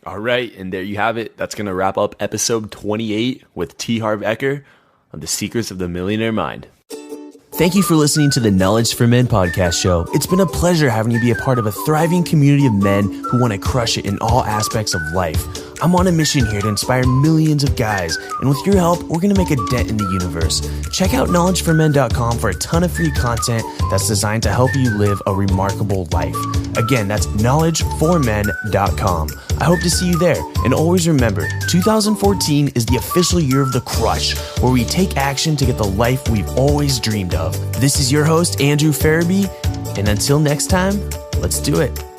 All right. And there you have it. That's going to wrap up episode 28 with T. Harv Eker on The Secrets of the Millionaire Mind. Thank you for listening to the Knowledge for Men podcast show. It's been a pleasure having you be a part of a thriving community of men who want to crush it in all aspects of life. I'm on a mission here to inspire millions of guys, and with your help, we're going to make a dent in the universe. Check out knowledgeformen.com for a ton of free content that's designed to help you live a remarkable life. Again, that's knowledgeformen.com. I hope to see you there. And always remember, 2014 is the official year of the crush, where we take action to get the life we've always dreamed of. This is your host, Andrew Farabee, and until next time, let's do it.